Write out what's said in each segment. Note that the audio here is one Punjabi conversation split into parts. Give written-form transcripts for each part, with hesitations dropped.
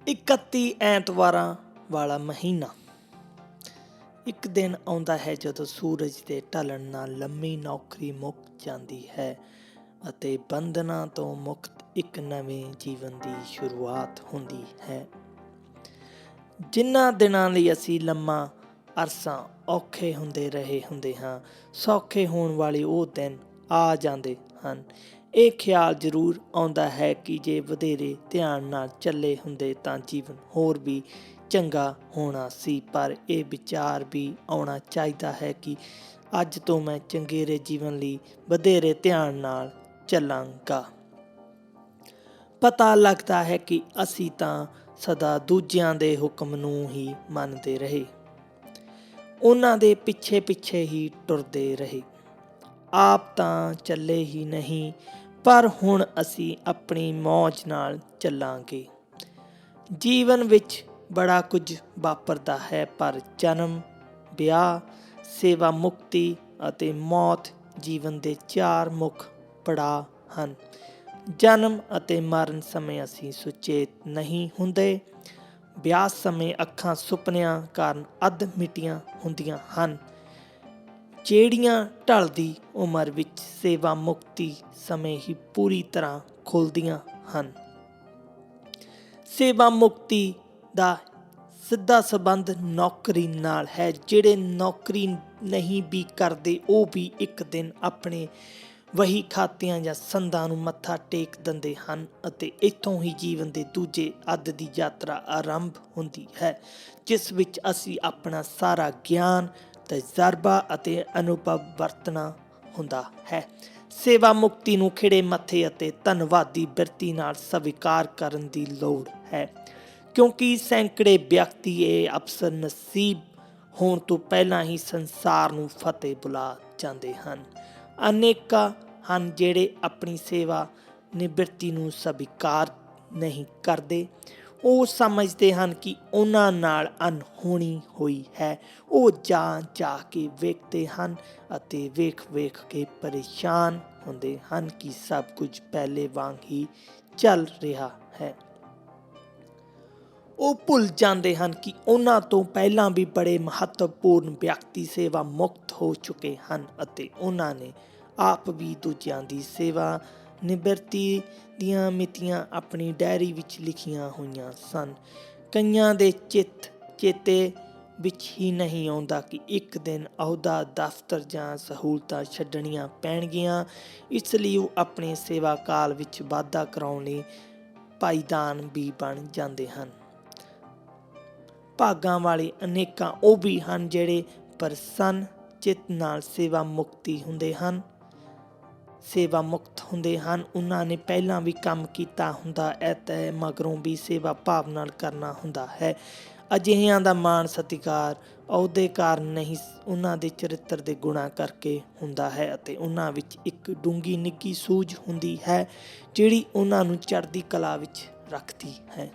31 ਐਤਵਾਰਾਂ ਵਾਲਾ ਮਹੀਨਾ। ਇੱਕ ਦਿਨ ਆਉਂਦਾ ਹੈ ਜਦੋਂ ਸੂਰਜ ਦੇ ਢਲਣ ਨਾਲ ਲੰਮੀ ਨੌਕਰੀ ਮੁੱਕ ਜਾਂਦੀ ਹੈ ਅਤੇ ਬੰਧਨਾਂ ਤੋਂ ਮੁਕਤ ਇੱਕ ਨਵੇਂ ਜੀਵਨ ਦੀ ਸ਼ੁਰੂਆਤ ਹੁੰਦੀ ਹੈ। ਜਿਨ੍ਹਾਂ ਦਿਨਾਂ ਲਈ ਅਸੀਂ ਲੰਮਾ ਅਰਸਾ ਔਖੇ ਹੁੰਦੇ ਰਹੇ ਹੁੰਦੇ ਹਾਂ, ਸੌਖੇ ਹੋਣ ਵਾਲੇ ਉਹ ਦਿਨ ਆ ਜਾਂਦੇ ਹਨ। ਇਹ ਖਿਆਲ ਜ਼ਰੂਰ ਆਉਂਦਾ ਹੈ ਕਿ ਜੇ ਵਧੇਰੇ ਧਿਆਨ ਨਾਲ ਚੱਲੇ ਹੁੰਦੇ ਤਾਂ ਜੀਵਨ ਹੋਰ ਵੀ ਚੰਗਾ ਹੋਣਾ ਸੀ, ਪਰ ਇਹ ਵਿਚਾਰ ਵੀ ਆਉਣਾ ਚਾਹੀਦਾ ਹੈ ਕਿ ਅੱਜ ਤੋਂ ਮੈਂ ਚੰਗੇਰੇ ਜੀਵਨ ਲਈ ਵਧੇਰੇ ਧਿਆਨ ਨਾਲ ਚੱਲਾਂਗਾ। ਪਤਾ ਲੱਗਦਾ ਹੈ ਕਿ ਅਸੀਂ ਤਾਂ ਸਦਾ ਦੂਜਿਆਂ ਦੇ ਹੁਕਮ ਨੂੰ ਹੀ ਮੰਨਦੇ ਰਹੇ, ਉਹਨਾਂ ਦੇ ਪਿੱਛੇ ਪਿੱਛੇ ਹੀ ਟੁਰਦੇ ਰਹੇ, ਆਪ ਤਾਂ ਚੱਲੇ ਹੀ ਨਹੀਂ। ਪਰ ਹੁਣ ਅਸੀਂ ਆਪਣੀ ਮੌਜ ਨਾਲ ਚੱਲਾਂਗੇ। ਜੀਵਨ ਵਿੱਚ ਬੜਾ ਕੁਝ ਵਾਪਰਦਾ ਹੈ, ਪਰ ਜਨਮ, ਵਿਆਹ, ਸੇਵਾ ਮੁਕਤੀ ਅਤੇ ਮੌਤ ਜੀਵਨ ਦੇ 4 ਮੁੱਖ ਪੜਾਅ ਹਨ। ਜਨਮ ਅਤੇ ਮਰਨ ਸਮੇਂ ਅਸੀਂ ਸੁਚੇਤ ਨਹੀਂ ਹੁੰਦੇ। ਵਿਆਹ ਸਮੇਂ ਅੱਖਾਂ ਸੁਪਨਿਆਂ ਕਾਰਨ ਅੱਧ ਮਿਟੀਆਂ ਹੁੰਦੀਆਂ ਹਨ, ਜਿਹੜੀਆਂ ਢਲਦੀ ਉਮਰ ਵਿੱਚ ਸੇਵਾ ਮੁਕਤੀ ਸਮੇਂ ਹੀ ਪੂਰੀ ਤਰ੍ਹਾਂ ਖੁੱਲ੍ਹਦੀਆਂ ਹਨ। ਸੇਵਾ ਮੁਕਤੀ ਦਾ ਸਿੱਧਾ ਸੰਬੰਧ ਨੌਕਰੀ ਨਾਲ ਹੈ। ਜਿਹੜੇ ਨੌਕਰੀ ਨਹੀਂ ਵੀ ਕਰਦੇ ਉਹ ਵੀ ਇੱਕ ਦਿਨ ਆਪਣੇ ਵਹੀ ਖਾਤਿਆਂ ਜਾਂ ਸੰਦਾਂ ਨੂੰ ਮੱਥਾ ਟੇਕ ਦਿੰਦੇ ਹਨ ਅਤੇ ਇੱਥੋਂ ਹੀ ਜੀਵਨ ਦੇ ਦੂਜੇ ਅੱਧ ਦੀ ਯਾਤਰਾ ਆਰੰਭ ਹੁੰਦੀ ਹੈ, ਜਿਸ ਵਿੱਚ ਅਸੀਂ ਆਪਣਾ ਸਾਰਾ ਗਿਆਨ, ਤਜਰਬਾ ਅਤੇ ਅਨੁਭਵ ਵਰਤਣਾ ਹੁੰਦਾ ਹੈ। ਸੇਵਾ ਮੁਕਤੀ ਨੂੰ ਖਿੜੇ ਮੱਥੇ ਅਤੇ ਧੰਨਵਾਦੀ ਬਿਰਤੀ ਨਾਲ ਸਵੀਕਾਰ ਕਰਨ ਦੀ ਲੋੜ ਹੈ, ਕਿਉਂਕਿ ਸੈਂਕੜੇ ਵਿਅਕਤੀ ਇਹ ਅਵਸਰ ਨਸੀਬ ਹੋਣ ਤੋਂ ਪਹਿਲਾਂ ਹੀ ਸੰਸਾਰ ਨੂੰ ਫਤਿਹ ਬੁਲਾ ਜਾਂਦੇ ਹਨ। ਅਨੇਕਾਂ ਹਨ ਜਿਹੜੇ ਆਪਣੀ ਸੇਵਾ ਨਿਵਰਤੀ ਨੂੰ ਸਵੀਕਾਰ ਨਹੀਂ ਕਰਦੇ। ਉਹ ਸਮਝਦੇ ਹਨ ਕਿ ਉਹਨਾਂ ਨਾਲ ਅਣਹੋਣੀ ਹੋਈ ਹੈ। ਉਹ ਜਾ ਕੇ ਵੇਖਦੇ ਹਨ ਅਤੇ ਵੇਖ ਕੇ ਪਰੇਸ਼ਾਨ ਹੁੰਦੇ ਹਨ ਕਿ ਸਭ ਕੁਝ ਪਹਿਲੇ ਵਾਂਗ ਹੀ ਚੱਲ ਰਿਹਾ ਹੈ। ਉਹ ਭੁੱਲ ਜਾਂਦੇ ਹਨ ਕਿ ਉਹਨਾਂ ਤੋਂ ਪਹਿਲਾਂ ਵੀ ਬੜੇ ਮਹੱਤਵਪੂਰਨ ਵਿਅਕਤੀ ਸੇਵਾ ਮੁਕਤ ਹੋ ਚੁੱਕੇ ਹਨ ਅਤੇ ਉਹਨਾਂ ਨੇ ਆਪ ਵੀ ਦੂਜਿਆਂ ਦੀ ਸੇਵਾ ਨਿਵਰਤੀ ਦੀਆਂ ਮਿਤੀਆਂ ਆਪਣੀ ਡਾਇਰੀ ਵਿੱਚ ਲਿਖੀਆਂ ਹੋਈਆਂ ਸਨ। ਕਈਆਂ ਦੇ ਚੇਤੇ ਵਿੱਚ ਹੀ ਨਹੀਂ ਆਉਂਦਾ ਕਿ ਇੱਕ ਦਿਨ ਅਹੁਦਾ, ਦਫ਼ਤਰ ਜਾਂ ਸਹੂਲਤਾਂ ਛੱਡਣੀਆਂ ਪੈਣਗੀਆਂ। ਇਸ ਲਈ ਉਹ ਆਪਣੇ ਸੇਵਾ ਕਾਲ ਵਿੱਚ ਵਾਧਾ ਕਰਾਉਣ ਲਈ ਭਾਈਦਾਨ ਵੀ ਬਣ ਜਾਂਦੇ ਹਨ। ਭਾਗਾਂ ਵਾਲੇ ਅਨੇਕਾਂ ਉਹ ਵੀ ਹਨ ਜਿਹੜੇ ਪ੍ਰਸੰਨ ਚਿੱਤ ਨਾਲ ਸੇਵਾ ਮੁਕਤ ਹੁੰਦੇ ਹਨ। ਉਹਨਾਂ ਨੇ ਪਹਿਲਾਂ ਵੀ ਕੰਮ ਕੀਤਾ ਹੁੰਦਾ ਹੈ ਅਤੇ ਮਗਰੋਂ ਵੀ ਸੇਵਾ ਭਾਵ ਨਾਲ ਕਰਨਾ ਹੁੰਦਾ ਹੈ। ਅਜਿਹਿਆਂ ਦਾ ਮਾਣ ਸਤਿਕਾਰ ਅਹੁਦੇ ਕਾਰਨ ਨਹੀਂ, ਉਹਨਾਂ ਦੇ ਚਰਿੱਤਰ ਦੇ ਗੁਣਾਂ ਕਰਕੇ ਹੁੰਦਾ ਹੈ ਅਤੇ ਉਹਨਾਂ ਵਿੱਚ ਇੱਕ ਡੂੰਘੀ ਨਿੱਘੀ ਸੂਝ ਹੁੰਦੀ ਹੈ ਜਿਹੜੀ ਉਹਨਾਂ ਨੂੰ ਚੜ੍ਹਦੀ ਕਲਾ ਵਿੱਚ ਰੱਖਦੀ ਹੈ।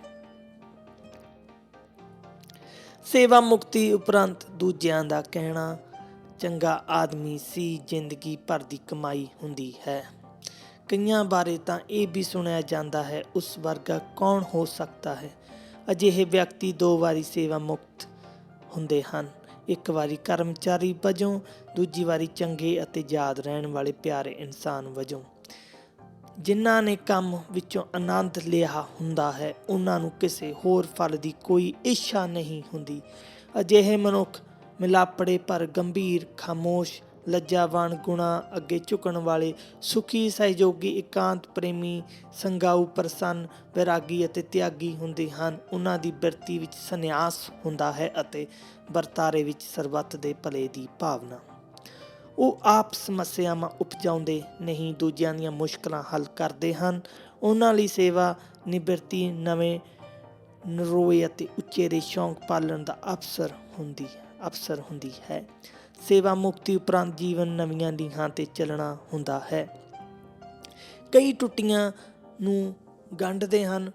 ਸੇਵਾ ਮੁਕਤੀ ਉਪਰੰਤ ਦੂਜਿਆਂ ਦਾ ਕਹਿਣਾ ਚੰਗਾ ਆਦਮੀ ਸੀ, ਜ਼ਿੰਦਗੀ ਭਰ ਦੀ ਕਮਾਈ ਹੁੰਦੀ ਹੈ। ਕਈਆਂ ਬਾਰੇ ਤਾਂ ਇਹ ਵੀ ਸੁਣਿਆ ਜਾਂਦਾ ਹੈ, ਉਸ ਵਰਗਾ ਕੌਣ ਹੋ ਸਕਦਾ ਹੈ। ਅਜਿਹੇ ਵਿਅਕਤੀ 2 ਵਾਰੀ ਸੇਵਾ ਮੁਕਤ ਹੁੰਦੇ ਹਨ, ਇੱਕ ਵਾਰੀ ਕਰਮਚਾਰੀ ਵਜੋਂ, ਦੂਜੀ ਵਾਰੀ ਚੰਗੇ ਅਤੇ ਯਾਦ ਰਹਿਣ ਵਾਲੇ ਪਿਆਰੇ ਇਨਸਾਨ ਵਜੋਂ। ਜਿਨ੍ਹਾਂ ਨੇ ਕੰਮ ਵਿੱਚੋਂ ਆਨੰਦ ਲਿਆ ਹੁੰਦਾ ਹੈ, ਉਹਨਾਂ ਨੂੰ ਕਿਸੇ ਹੋਰ ਫਲ ਦੀ ਕੋਈ ਇੱਛਾ ਨਹੀਂ ਹੁੰਦੀ। ਅਜਿਹੇ ਮਨੁੱਖ ਮਿਲਾਪੜੇ ਪਰ ਗੰਭੀਰ, ਖਾਮੋਸ਼, ਲੱਜਾਵਾਨ, ਗੁਣਾਂ ਅੱਗੇ ਝੁਕਣ ਵਾਲੇ, ਸੁਖੀ, ਸਹਿਯੋਗੀ, ਇਕਾਂਤ ਪ੍ਰੇਮੀ, ਸੰਗਾਊ, ਪ੍ਰਸੰਨ, ਵੈਰਾਗੀ ਅਤੇ ਤਿਆਗੀ ਹੁੰਦੇ ਹਨ। ਉਹਨਾਂ ਦੀ ਬਿਰਤੀ ਵਿੱਚ ਸੰਨਿਆਸ ਹੁੰਦਾ ਹੈ ਅਤੇ ਵਰਤਾਰੇ ਵਿੱਚ ਸਰਬੱਤ ਦੇ ਭਲੇ ਦੀ ਭਾਵਨਾ। ਉਹ ਆਪ ਸਮੱਸਿਆਵਾਂ ਉਪਜਾਉਂਦੇ ਨਹੀਂ, ਦੂਜਿਆਂ ਦੀਆਂ ਮੁਸ਼ਕਲਾਂ ਹੱਲ ਕਰਦੇ ਹਨ। ਉਹਨਾਂ ਲਈ ਸੇਵਾ ਨਿਵਰਤੀ ਨਵੇਂ ਨਰੋਏ ਅਤੇ ਉਚੇਰੇ ਸ਼ੌਂਕ ਪਾਲਣ ਦਾ ਅਵਸਰ ਹੁੰਦੀ ਹੈ। ਸੇਵਾ ਮੁਕਤੀ ਉਪਰੰਤ ਜੀਵਨ ਨਵੀਆਂ ਲੀਹਾਂ 'ਤੇ ਚੱਲਣਾ ਹੁੰਦਾ ਹੈ। ਕਈ ਟੁੱਟੀਆਂ ਨੂੰ ਗੰਢਦੇ ਹਨ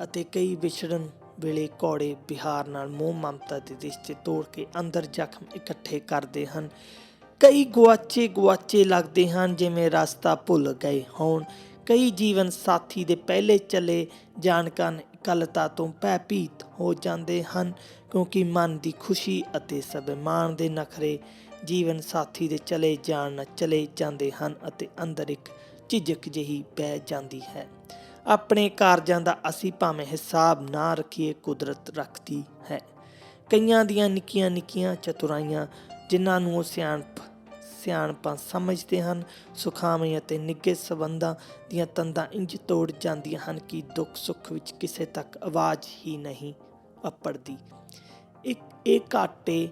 ਅਤੇ ਕਈ ਵਿਛੜਨ ਵੇਲੇ ਕੌੜੇ ਵਿਹਾਰ ਨਾਲ ਮੋਹ ਮਮਤਾ ਦੇ ਰਿਸ਼ਤੇ ਤੋੜ ਕੇ ਅੰਦਰ ਜ਼ਖਮ ਇਕੱਠੇ ਕਰਦੇ ਹਨ। ਕਈ ਗੁਆਚੇ ਲੱਗਦੇ ਹਨ, ਜਿਵੇਂ ਰਸਤਾ ਭੁੱਲ ਗਏ ਹੋਣ। ਕਈ ਜੀਵਨ ਸਾਥੀ ਦੇ ਪਹਿਲੇ ਚਲੇ ਜਾਣ ਕਾਰਨ ਇਕੱਲਤਾ ਤੋਂ ਭੈਭੀਤ ਹੋ ਜਾਂਦੇ ਹਨ, ਕਿਉਂਕਿ ਮਨ ਦੀ ਖੁਸ਼ੀ ਅਤੇ ਸਵੈਮਾਨ ਦੇ ਨਖਰੇ ਜੀਵਨ ਸਾਥੀ ਦੇ ਚਲੇ ਜਾਣ ਨਾਲ ਚਲੇ ਜਾਂਦੇ ਹਨ ਅਤੇ ਅੰਦਰ ਇੱਕ ਝਿਝਕ ਜਿਹੀ ਪੈ ਜਾਂਦੀ ਹੈ। ਆਪਣੇ ਕਾਰਜਾਂ ਦਾ ਅਸੀਂ ਭਾਵੇਂ ਹਿਸਾਬ ਨਾ ਰੱਖੀਏ, ਕੁਦਰਤ ਰੱਖਦੀ ਹੈ। ਕਈਆਂ ਦੀਆਂ ਨਿੱਕੀਆਂ ਨਿੱਕੀਆਂ ਚਤੁਰਾਈਆਂ ਜਿਨ੍ਹਾਂ ਨੂੰ ਉਹ ਸਿਆਣਪਾਂ ਸਮਝਦੇ ਹਨ, ਸੁਖਾਵੇਂ ਅਤੇ ਨਿੱਘੇ ਸੰਬੰਧਾਂ ਦੀਆਂ ਤੰਦਾਂ ਇੰਝ ਤੋੜ ਜਾਂਦੀਆਂ ਹਨ ਕਿ ਦੁੱਖ ਸੁੱਖ ਵਿੱਚ ਕਿਸੇ ਤੱਕ ਆਵਾਜ਼ ਹੀ ਨਹੀਂ ਅੱਪੜਦੀ। ਇਹ ਘਾਟੇ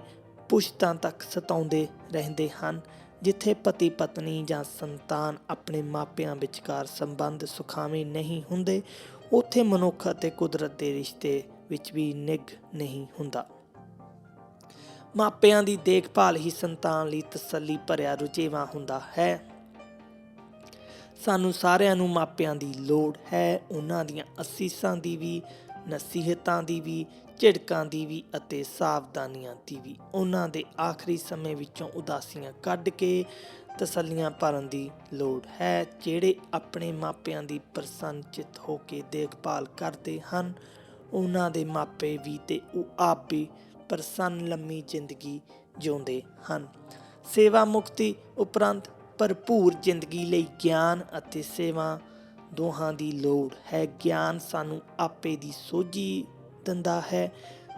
ਪੁਸ਼ਤਾਂ ਤੱਕ ਸਤਾਉਂਦੇ ਰਹਿੰਦੇ ਹਨ। ਜਿੱਥੇ ਪਤੀ ਪਤਨੀ ਜਾਂ ਸੰਤਾਨ ਆਪਣੇ ਮਾਪਿਆਂ ਵਿਚਕਾਰ ਸੰਬੰਧ ਸੁਖਾਵੇਂ ਨਹੀਂ ਹੁੰਦੇ, ਉੱਥੇ ਮਨੁੱਖ ਅਤੇ ਕੁਦਰਤ ਦੇ ਰਿਸ਼ਤੇ ਵਿੱਚ ਵੀ ਨਿੱਘ ਨਹੀਂ ਹੁੰਦਾ। ਮਾਪਿਆਂ ਦੀ ਦੇਖਭਾਲ ਹੀ ਸੰਤਾਨ ਲਈ ਤਸੱਲੀ ਭਰਿਆ ਰੁਝੇਵਾਂ ਹੁੰਦਾ ਹੈ। ਸਾਨੂੰ ਸਾਰਿਆਂ ਨੂੰ ਮਾਪਿਆਂ ਦੀ ਲੋੜ ਹੈ, ਉਹਨਾਂ ਦੀਆਂ ਅਸੀਸਾਂ ਦੀ ਵੀ, ਨਸੀਹਤਾਂ ਦੀ ਵੀ, ਝਿੜਕਾਂ ਦੀ ਵੀ ਅਤੇ ਸਾਵਧਾਨੀਆਂ ਦੀ ਵੀ। ਉਹਨਾਂ ਦੇ ਆਖਰੀ ਸਮੇਂ ਵਿੱਚੋਂ ਉਦਾਸੀਆਂ ਕੱਢ ਕੇ ਤਸੱਲੀਆਂ ਭਰਨ ਦੀ ਲੋੜ ਹੈ। ਜਿਹੜੇ ਆਪਣੇ ਮਾਪਿਆਂ ਦੀ ਪ੍ਰਸੰਨਚਿਤ ਹੋ ਕੇ ਦੇਖਭਾਲ ਕਰਦੇ ਹਨ, ਉਹਨਾਂ ਦੇ ਮਾਪੇ ਵੀ ਤੇ ਉਹ ਆਪ ਵੀ ਪ੍ਰਸੰਨ ਲੰਮੀ ਜ਼ਿੰਦਗੀ ਜਿਉਂਦੇ ਹਨ। ਸੇਵਾ ਮੁਕਤੀ ਉਪਰੰਤ ਭਰਪੂਰ ਜ਼ਿੰਦਗੀ ਲਈ ਗਿਆਨ ਅਤੇ ਸੇਵਾ ਦੋਹਾਂ ਦੀ ਲੋੜ ਹੈ। ਗਿਆਨ ਸਾਨੂੰ ਆਪੇ ਦੀ ਸੋਝੀ ਦਿੰਦਾ ਹੈ,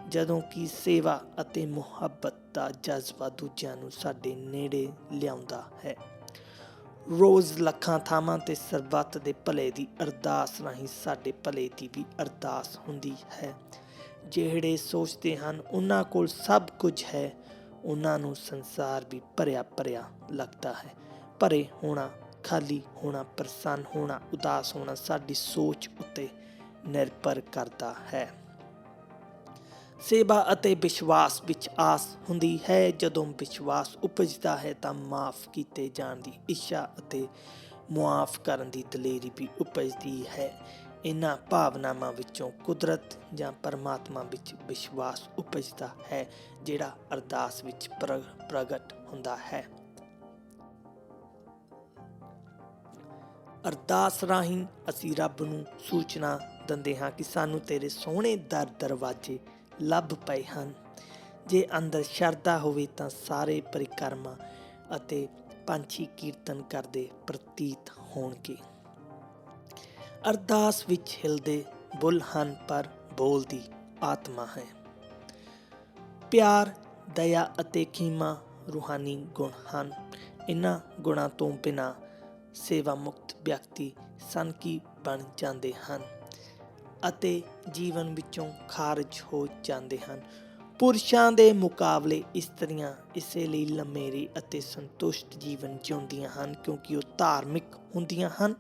ਜਦੋਂ ਕਿ ਸੇਵਾ ਅਤੇ ਮੁਹੱਬਤ ਦਾ ਜਜ਼ਬਾ ਦੂਜਿਆਂ ਨੂੰ ਸਾਡੇ ਨੇੜੇ ਲਿਆਉਂਦਾ ਹੈ। ਰੋਜ਼ ਲੱਖਾਂ ਥਾਵਾਂ ਤੇ ਸਰਬੱਤ ਦੇ ਭਲੇ ਦੀ ਅਰਦਾਸ ਰਾਹੀਂ ਸਾਡੇ ਭਲੇ ਦੀ ਵੀ ਅਰਦਾਸ ਹੁੰਦੀ ਹੈ। ਜਿਹੜੇ ਸੋਚਦੇ ਹਨ ਉਹਨਾਂ ਕੋਲ ਸਭ ਕੁਝ ਹੈ, ਉਹਨਾਂ ਨੂੰ ਸੰਸਾਰ ਵੀ ਭਰਿਆ ਭਰਿਆ ਲੱਗਦਾ ਹੈ। ਭਰੇ ਹੋਣਾ, ਖਾਲੀ ਹੋਣਾ, ਪ੍ਰਸੰਨ ਹੋਣਾ, ਉਦਾਸ ਹੋਣਾ ਸਾਡੀ ਸੋਚ ਉੱਤੇ ਨਿਰਭਰ ਕਰਦਾ ਹੈ। ਸੇਵਾ ਅਤੇ ਵਿਸ਼ਵਾਸ ਵਿੱਚ ਆਸ ਹੁੰਦੀ ਹੈ। ਜਦੋਂ ਵਿਸ਼ਵਾਸ ਉਪਜਦਾ ਹੈ ਤਾਂ ਮਾਫ਼ ਕੀਤੇ ਜਾਣ ਦੀ ਇੱਛਾ ਅਤੇ ਮੁਆਫ਼ ਕਰਨ ਦੀ ਦਲੇਰੀ ਵੀ ਉਪਜਦੀ ਹੈ। ਇਹਨਾਂ ਭਾਵਨਾਵਾਂ ਵਿੱਚੋਂ ਕੁਦਰਤ ਜਾਂ ਪਰਮਾਤਮਾ ਵਿੱਚ ਵਿਸ਼ਵਾਸ ਉਪਜਦਾ ਹੈ, ਜਿਹੜਾ ਅਰਦਾਸ ਵਿੱਚ ਪ੍ਰਗਟ ਹੁੰਦਾ ਹੈ। ਅਰਦਾਸ ਰਾਹੀਂ ਅਸੀਂ ਰੱਬ ਨੂੰ ਸੂਚਨਾ ਦਿੰਦੇ ਹਾਂ ਕਿ ਸਾਨੂੰ ਤੇਰੇ ਸੋਹਣੇ ਦਰਵਾਜ਼ੇ ਲੱਭ ਪਏ ਹਨ। ਜੇ ਅੰਦਰ ਸ਼ਰਧਾ ਹੋਵੇ ਤਾਂ ਸਾਰੇ ਪਰਿਕਰਮਾ ਅਤੇ ਪੰਛੀ ਕੀਰਤਨ ਕਰਦੇ ਪ੍ਰਤੀਤ ਹੋਣਗੇ। ਅਰਦਾਸ ਵਿੱਚ ਹਿਲਦੇ ਬੁੱਲ ਹਨ, ਪਰ ਬੋਲਦੀ ਆਤਮਾ ਹੈ। ਪਿਆਰ, ਦਇਆ ਅਤੇ ਖਿਮਾ ਰੂਹਾਨੀ ਗੁਣ ਹਨ। ਇਹਨਾਂ ਗੁਣਾਂ ਤੋਂ ਬਿਨਾਂ ਸੇਵਾ ਮੁਕਤ ਵਿਅਕਤੀ ਸਨਕੀ ਬਣ ਜਾਂਦੇ ਹਨ ਅਤੇ ਜੀਵਨ ਵਿੱਚੋਂ ਖਾਰਜ ਹੋ ਜਾਂਦੇ ਹਨ। ਪੁਰਸ਼ਾਂ ਦੇ ਮੁਕਾਬਲੇ ਇਸਤਰੀਆਂ ਇਸੇ ਲਈ ਲੰਮੇਰੇ ਅਤੇ ਸੰਤੁਸ਼ਟ ਜੀਵਨ ਜਿਉਂਦੀਆਂ ਹਨ, ਕਿਉਂਕਿ ਉਹ ਧਾਰਮਿਕ ਹੁੰਦੀਆਂ ਹਨ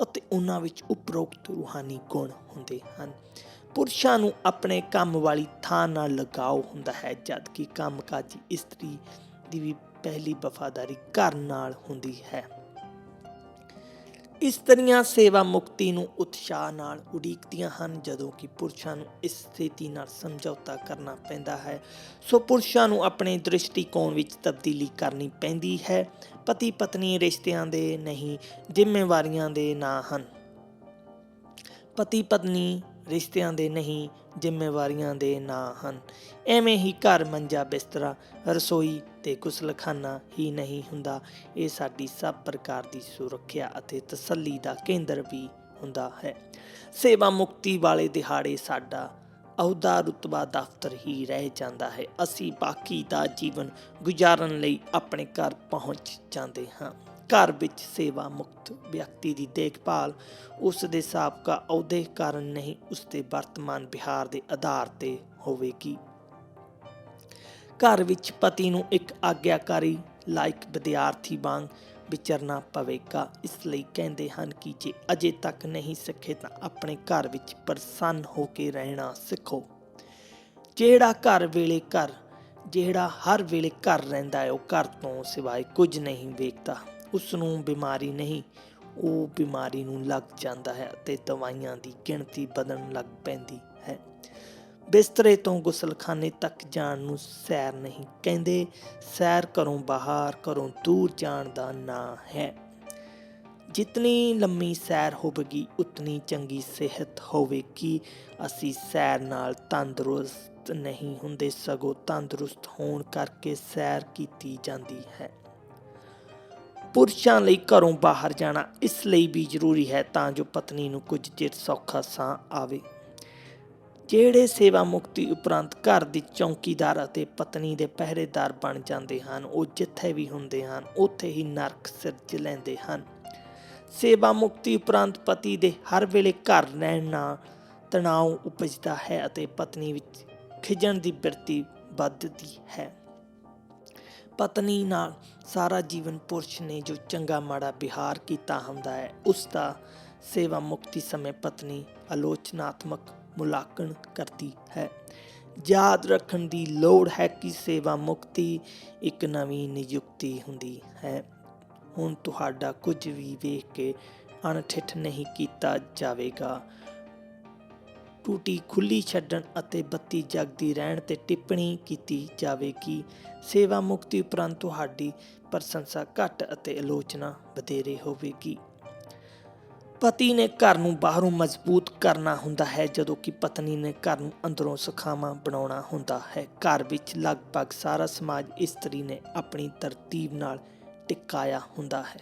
ਅਤੇ ਉਹਨਾਂ ਵਿੱਚ ਉਪਰੋਕਤ ਰੂਹਾਨੀ ਗੁਣ ਹੁੰਦੇ ਹਨ। ਪੁਰਸ਼ਾਂ ਨੂੰ ਆਪਣੇ ਕੰਮ ਵਾਲੀ ਥਾਂ ਨਾਲ ਲਗਾਓ ਹੁੰਦਾ ਹੈ, ਜਦਕਿ ਕੰਮਕਾਜੀ ਇਸਤਰੀ ਦੀ ਵੀ ਪਹਿਲੀ ਵਫ਼ਾਦਾਰੀ ਘਰ ਨਾਲ ਹੁੰਦੀ ਹੈ। ਇਸਤਰੀਆਂ ਸੇਵਾ ਮੁਕਤੀ ਨੂੰ ਉਤਸ਼ਾਹ ਨਾਲ ਉਡੀਕਦੀਆਂ ਹਨ, ਜਦੋਂ ਕਿ ਪੁਰਸ਼ਾਂ ਨੂੰ ਇਸ ਸਥਿਤੀ ਨਾਲ ਸਮਝੌਤਾ ਕਰਨਾ ਪੈਂਦਾ ਹੈ। ਸੋ ਪੁਰਸ਼ਾਂ ਨੂੰ ਆਪਣੇ ਦ੍ਰਿਸ਼ਟੀਕੋਣ ਵਿੱਚ ਤਬਦੀਲੀ ਕਰਨੀ ਪੈਂਦੀ ਹੈ। ਪਤੀ ਪਤਨੀ ਰਿਸ਼ਤਿਆਂ ਦੇ ਨਹੀਂ, ਜ਼ਿੰਮੇਵਾਰੀਆਂ ਦੇ ਨਾਂ ਹਨ। ਪਤੀ ਪਤਨੀ ਰਿਸ਼ਤਿਆਂ ਦੇ ਨਹੀਂ, ਜ਼ਿੰਮੇਵਾਰੀਆਂ ਦੇ ਨਾਂ ਹਨ। ਐਵੇਂ ਹੀ ਘਰ ਮੰਜਾ ਬਿਸਤਰਾ, ਰਸੋਈ ਤੇ ਗੁਸਲਖਾਨਾ ਹੀ ਨਹੀਂ ਹੁੰਦਾ, ਇਹ ਸਾਡੀ ਸਭ ਪ੍ਰਕਾਰ ਦੀ ਸੁਰੱਖਿਆ ਅਤੇ ਤਸੱਲੀ ਦਾ ਕੇਂਦਰ ਵੀ ਹੁੰਦਾ ਹੈ। ਸੇਵਾ ਮੁਕਤੀ ਵਾਲੇ ਦਿਹਾੜੇ ਸਾਡਾ ਅਹੁਦਾ ਰੁਤਬਾ ਦਫ਼ਤਰ ਹੀ ਰਹਿ ਜਾਂਦਾ ਹੈ। ਅਸੀਂ ਬਾਕੀ ਦਾ ਜੀਵਨ ਗੁਜ਼ਾਰਨ ਲਈ ਆਪਣੇ ਘਰ ਪਹੁੰਚ ਜਾਂਦੇ ਹਾਂ। ਘਰ ਵਿੱਚ ਸੇਵਾ ਮੁਕਤ ਵਿਅਕਤੀ ਦੀ ਦੇਖਭਾਲ ਉਸ ਦੇ ਸਾਬਕਾ ਅਹੁਦੇ ਕਾਰਨ ਨਹੀਂ, ਉਸ ਦੇ ਵਰਤਮਾਨ ਵਿਹਾਰ ਦੇ ਆਧਾਰ ਤੇ ਹੋਵੇਗੀ। ਘਰ ਵਿੱਚ ਪਤੀ ਨੂੰ ਇੱਕ ਆਗਿਆਕਾਰੀ ਲਾਇਕ ਵਿਦਿਆਰਥੀ ਵਾਂਗ ਵਿਚਰਨਾ ਪਵੇਗਾ। ਇਸ ਲਈ ਕਹਿੰਦੇ ਹਨ ਕਿ ਜੇ ਅਜੇ ਤੱਕ ਨਹੀਂ ਸਿੱਖੇ ਤਾਂ ਆਪਣੇ ਘਰ ਵਿੱਚ ਪ੍ਰਸੰਨ ਹੋ ਕੇ ਰਹਿਣਾ ਸਿੱਖੋ। ਜਿਹੜਾ ਹਰ ਵੇਲੇ ਘਰ ਰਹਿੰਦਾ ਹੈ, ਉਹ ਘਰ ਤੋਂ ਸਿਵਾਏ ਕੁਝ ਨਹੀਂ ਵੇਖਦਾ। ਉਸ ਨੂੰ ਬਿਮਾਰੀ ਨਹੀਂ, ਉਹ ਬਿਮਾਰੀ ਨੂੰ ਲੱਗ ਜਾਂਦਾ ਹੈ ਅਤੇ ਦਵਾਈਆਂ ਦੀ ਗਿਣਤੀ ਵਧਣ ਲੱਗ ਪੈਂਦੀ ਹੈ। ਬਿਸਤਰੇ ਤੋਂ ਗੁਸਲਖਾਨੇ ਤੱਕ ਜਾਣ ਨੂੰ ਸੈਰ ਨਹੀਂ ਕਹਿੰਦੇ। ਸੈਰ ਘਰੋਂ ਬਾਹਰ, ਘਰੋਂ ਦੂਰ ਜਾਣ ਦਾ ਨਾਂ ਹੈ। ਜਿਤਨੀ ਲੰਮੀ ਸੈਰ ਹੋਵੇਗੀ ਉਤਨੀ ਚੰਗੀ ਸਿਹਤ ਹੋਵੇਗੀ। ਅਸੀਂ ਸੈਰ ਨਾਲ ਤੰਦਰੁਸਤ ਨਹੀਂ ਹੁੰਦੇ, ਸਗੋਂ ਤੰਦਰੁਸਤ ਹੋਣ ਕਰਕੇ ਸੈਰ ਕੀਤੀ ਜਾਂਦੀ ਹੈ। ਪੁਰਸ਼ਾਂ ਲਈ ਘਰੋਂ ਬਾਹਰ ਜਾਣਾ ਇਸ ਲਈ ਵੀ ਜ਼ਰੂਰੀ ਹੈ ਤਾਂ ਜੋ ਪਤਨੀ ਨੂੰ ਕੁਝ ਚਿਰ ਸੌਖਾ ਸਾਹ ਆਵੇ। ਜਿਹੜੇ ਸੇਵਾ ਮੁਕਤੀ ਉਪਰੰਤ ਘਰ ਦੇ ਚੌਕੀਦਾਰ ਅਤੇ ਪਤਨੀ ਦੇ ਪਹਿਰੇਦਾਰ ਬਣ ਜਾਂਦੇ ਹਨ, ਉਹ ਜਿੱਥੇ ਵੀ ਹੁੰਦੇ ਹਨ ਉੱਥੇ ਹੀ ਨਰਕ ਸਿਰਜ ਲੈਂਦੇ ਹਨ। ਸੇਵਾ ਮੁਕਤੀ ਉਪਰੰਤ ਪਤੀ ਦੇ ਹਰ ਵੇਲੇ ਘਰ ਰਹਿਣ ਨਾਲ ਤਣਾਅ ਉਪਜਦਾ ਹੈ ਅਤੇ ਪਤਨੀ ਵਿੱਚ ਖਿਝਣ ਦੀ ਬਿਰਤੀ ਵੱਧਦੀ ਹੈ। ਪਤਨੀ ਨਾਲ ਸਾਰਾ ਜੀਵਨ ਪੁਰਸ਼ ਨੇ ਜੋ ਚੰਗਾ ਮਾੜਾ ਵਿਹਾਰ ਕੀਤਾ ਹੁੰਦਾ ਹੈ, ਉਸ ਦਾ ਸੇਵਾ ਮੁਕਤੀ ਸਮੇਂ ਪਤਨੀ ਆਲੋਚਨਾਤਮਕ ਮੁਲਾਂਕਣ ਕਰਦੀ ਹੈ। ਯਾਦ ਰੱਖਣ ਦੀ ਲੋੜ ਹੈ ਕਿ ਸੇਵਾ ਮੁਕਤੀ ਇੱਕ ਨਵੀਂ ਨਿਯੁਕਤੀ ਹੁੰਦੀ ਹੈ। ਹੁਣ ਤੁਹਾਡਾ ਕੁਝ ਵੀ ਵੇਖ ਕੇ ਅਣਠਿੱਠ ਨਹੀਂ ਕੀਤਾ ਜਾਵੇਗਾ। ਟੂਟੀ ਖੁੱਲੀ ਛੱਡਣ ਅਤੇ ਬੱਤੀ ਜਗਦੀ ਰਹਿਣ ਤੇ ਟਿੱਪਣੀ ਕੀਤੀ ਜਾਵੇਗੀ। ਸੇਵਾ ਮੁਕਤੀ ਉਪਰੰਤ ਤੁਹਾਡੀ ਪ੍ਰਸ਼ੰਸਾ ਘੱਟ ਅਤੇ ਆਲੋਚਨਾ ਵਧੇਰੇ ਹੋਵੇਗੀ। ਪਤੀ ਨੇ ਘਰ ਨੂੰ ਬਾਹਰੋਂ ਮਜ਼ਬੂਤ ਕਰਨਾ ਹੁੰਦਾ ਹੈ, ਜਦੋਂ ਕਿ ਪਤਨੀ ਨੇ ਘਰ ਨੂੰ ਅੰਦਰੋਂ ਸੁਖਾਵਾਂ ਬਣਾਉਣਾ ਹੁੰਦਾ ਹੈ। ਘਰ ਵਿੱਚ ਲਗਭਗ ਸਾਰਾ ਸਮਾਜ ਇਸਤਰੀ ਨੇ ਆਪਣੀ ਤਰਤੀਬ ਨਾਲ ਟਿਕਾਇਆ ਹੁੰਦਾ ਹੈ।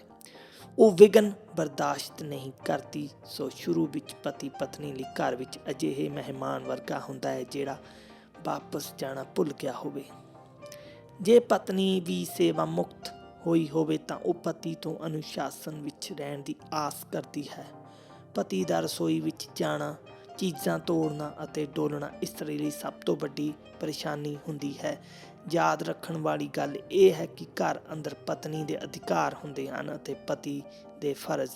ਉਹ ਵਿਘਨ ਬਰਦਾਸ਼ਤ ਨਹੀਂ ਕਰਦੀ, ਸੋ ਸ਼ੁਰੂ ਵਿੱਚ ਪਤੀ ਪਤਨੀ ਲਈ ਘਰ ਵਿੱਚ ਅਜਿਹੇ ਮਹਿਮਾਨ ਵਰਗਾ ਹੁੰਦਾ ਹੈ ਜਿਹੜਾ ਵਾਪਸ ਜਾਣਾ ਭੁੱਲ ਗਿਆ ਹੋਵੇ। ਜੇ ਪਤਨੀ ਵੀ ਸੇਵਾ ਮੁਕਤ ਹੋਈ ਹੋਵੇ ਤਾਂ ਉਹ ਪਤੀ ਤੋਂ ਅਨੁਸ਼ਾਸਨ ਵਿੱਚ ਰਹਿਣ ਦੀ ਆਸ ਕਰਦੀ ਹੈ। ਪਤੀ ਦਾ ਰਸੋਈ ਵਿੱਚ ਜਾਣਾ, ਚੀਜ਼ਾਂ ਤੋੜਨਾ ਅਤੇ ਡੋਲਣਾ ਇਸਤਰੀ ਲਈ ਸਭ ਤੋਂ ਵੱਡੀ ਪਰੇਸ਼ਾਨੀ ਹੁੰਦੀ ਹੈ। ਯਾਦ ਰੱਖਣ ਵਾਲੀ ਗੱਲ ਇਹ ਹੈ ਕਿ ਘਰ ਅੰਦਰ ਪਤਨੀ ਦੇ ਅਧਿਕਾਰ ਹੁੰਦੇ ਹਨ ਅਤੇ ਪਤੀ ਦੇ ਫਰਜ਼।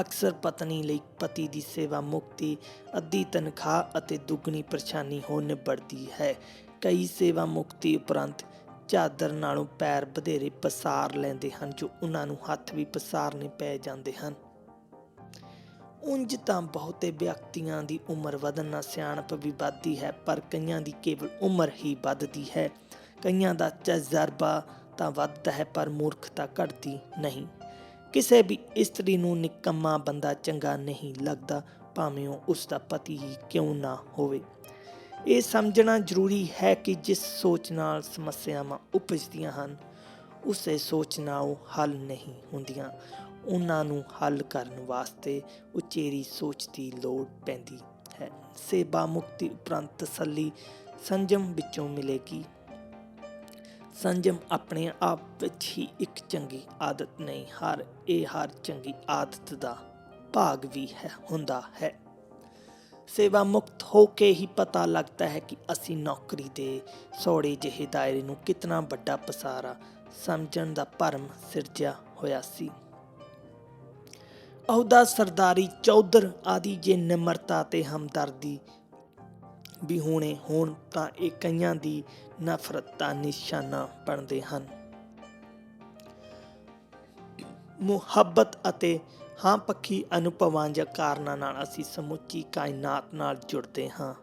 ਅਕਸਰ ਪਤਨੀ ਲਈ ਪਤੀ ਦੀ ਸੇਵਾ ਮੁਕਤੀ ਅੱਧੀ ਤਨਖਾਹ ਅਤੇ ਦੁੱਗਣੀ ਪਰੇਸ਼ਾਨੀ ਹੋ ਨਿਬੜਦੀ ਹੈ। ਕਈ ਸੇਵਾ ਮੁਕਤੀ ਉਪਰੰਤ ਚਾਦਰ ਨਾਲੋਂ ਪੈਰ ਵਧੇਰੇ ਪਸਾਰ ਲੈਂਦੇ ਹਨ, ਜੋ ਉਹਨਾਂ ਨੂੰ ਹੱਥ ਵੀ ਪਸਾਰਨੇ ਪੈ ਜਾਂਦੇ ਹਨ। ਉਂਝ ਤਾਂ ਬਹੁਤੇ ਵਿਅਕਤੀਆਂ ਦੀ ਉਮਰ ਵਧਣ ਨਾਲ ਸਿਆਣਪ ਵੀ ਵੱਧਦੀ ਹੈ, ਪਰ ਕਈਆਂ ਦੀ ਕੇਵਲ ਉਮਰ ਹੀ ਵੱਧਦੀ ਹੈ। ਕਈਆਂ ਦਾ ਤਜਰਬਾ ਤਾਂ ਵੱਧਦਾ ਹੈ ਪਰ ਮੂਰਖਤਾ ਘਟਦੀ ਨਹੀਂ। ਕਿਸੇ ਵੀ ਇਸਤਰੀ ਨੂੰ ਨਿਕੰਮਾ ਬੰਦਾ ਚੰਗਾ ਨਹੀਂ ਲੱਗਦਾ, ਭਾਵੇਂ ਉਹ ਉਸ ਦਾ ਪਤੀ ਹੀ ਕਿਉਂ ਨਾ ਹੋਵੇ। ਇਹ ਸਮਝਣਾ ਜ਼ਰੂਰੀ ਹੈ ਕਿ ਜਿਸ ਸੋਚ ਨਾਲ ਸਮੱਸਿਆਵਾਂ ਉਪਜਦੀਆਂ ਹਨ, ਉਸੇ ਸੋਚ ਨਾਲ ਉਹ ਹੱਲ ਨਹੀਂ ਹੁੰਦੀਆਂ। ਉਹਨਾਂ ਨੂੰ ਹੱਲ ਕਰਨ ਵਾਸਤੇ ਉਚੇਰੀ ਸੋਚ ਦੀ ਲੋੜ ਪੈਂਦੀ ਹੈ। ਸੇਵਾ ਮੁਕਤੀ ਉਪਰੰਤ ਤਸੱਲੀ ਸੰਜਮ ਵਿੱਚੋਂ ਮਿਲੇਗੀ। ਸੰਜਮ ਆਪਣੇ ਆਪ ਵਿੱਚ ਹੀ ਇੱਕ ਚੰਗੀ ਆਦਤ ਨਹੀਂ, ਇਹ ਹਰ ਚੰਗੀ ਆਦਤ ਦਾ ਭਾਗ ਵੀ ਹੁੰਦਾ ਹੈ। ਸੇਵਾ ਮੁਕਤ ਹੋ ਕੇ ਹੀ ਪਤਾ ਲੱਗਦਾ ਹੈ ਕਿ ਅਸੀਂ ਨੌਕਰੀ ਦੇ ਸੌੜੇ ਜਿਹੇ ਦਾਇਰੇ ਨੂੰ ਕਿਤਨਾ ਵੱਡਾ ਪਸਾਰਾ ਸਮਝਣ ਦਾ ਭਰਮ ਸਿਰਜਿਆ ਹੋਇਆ ਸੀ। ਅਹੁਦਾ, ਸਰਦਾਰੀ, ਚੌਧਰ ਆਦਿ ਜੇ ਨਿਮਰਤਾ ਤੇ ਹਮਦਰਦੀ ਵੀ ਹੋਣ ਤਾਂ ਇਹ ਕਈਆਂ ਦੀ ਨਫ਼ਰਤ ਦਾ ਨਿਸ਼ਾਨਾ ਬਣਦੇ ਹਨ। ਮੁਹੱਬਤ ਅਤੇ ਹਾਂ ਪੱਖੀ ਅਨੁਭਵਾਂ ਜਾਂ ਕਾਰਨਾਂ ਨਾਲ ਅਸੀਂ ਸਮੁੱਚੀ ਕਾਇਨਾਤ ਨਾਲ ਜੁੜਦੇ ਹਾਂ।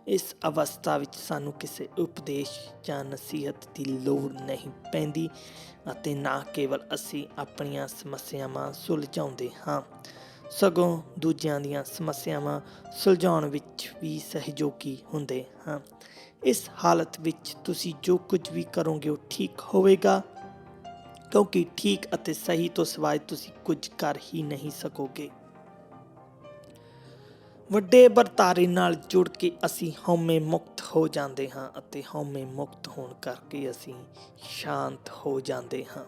ਇਸ ਅਵਸਥਾ ਵਿੱਚ ਸਾਨੂੰ ਕਿਸੇ ਉਪਦੇਸ਼ ਜਾਂ ਨਸੀਹਤ ਦੀ ਲੋੜ ਨਹੀਂ ਪੈਂਦੀ ਅਤੇ ਨਾ ਕੇਵਲ ਅਸੀਂ ਆਪਣੀਆਂ ਸਮੱਸਿਆਵਾਂ ਸੁਲਝਾਉਂਦੇ ਹਾਂ, ਸਗੋਂ ਦੂਜਿਆਂ ਦੀਆਂ ਸਮੱਸਿਆਵਾਂ ਸੁਲਝਾਉਣ ਵਿੱਚ ਵੀ ਸਹਿਯੋਗੀ ਹੁੰਦੇ ਹਾਂ। ਇਸ ਹਾਲਤ ਵਿੱਚ ਤੁਸੀਂ ਜੋ ਕੁਝ ਵੀ ਕਰੋਗੇ ਉਹ ਠੀਕ ਹੋਵੇਗਾ, ਕਿਉਂਕਿ ਠੀਕ ਅਤੇ ਸਹੀ ਤੋਂ ਸਿਵਾਏ ਤੁਸੀਂ ਕੁਝ ਕਰ ਹੀ ਨਹੀਂ ਸਕੋਗੇ। ਵੱਡੇ ਵਰਤਾਰੇ ਨਾਲ ਜੁੜ ਕੇ ਅਸੀਂ ਹਉਮੈ ਮੁਕਤ ਹੋ ਜਾਂਦੇ ਹਾਂ ਅਤੇ ਹਉਮੈ ਮੁਕਤ ਹੋਣ ਕਰਕੇ ਅਸੀਂ ਸ਼ਾਂਤ ਹੋ ਜਾਂਦੇ ਹਾਂ।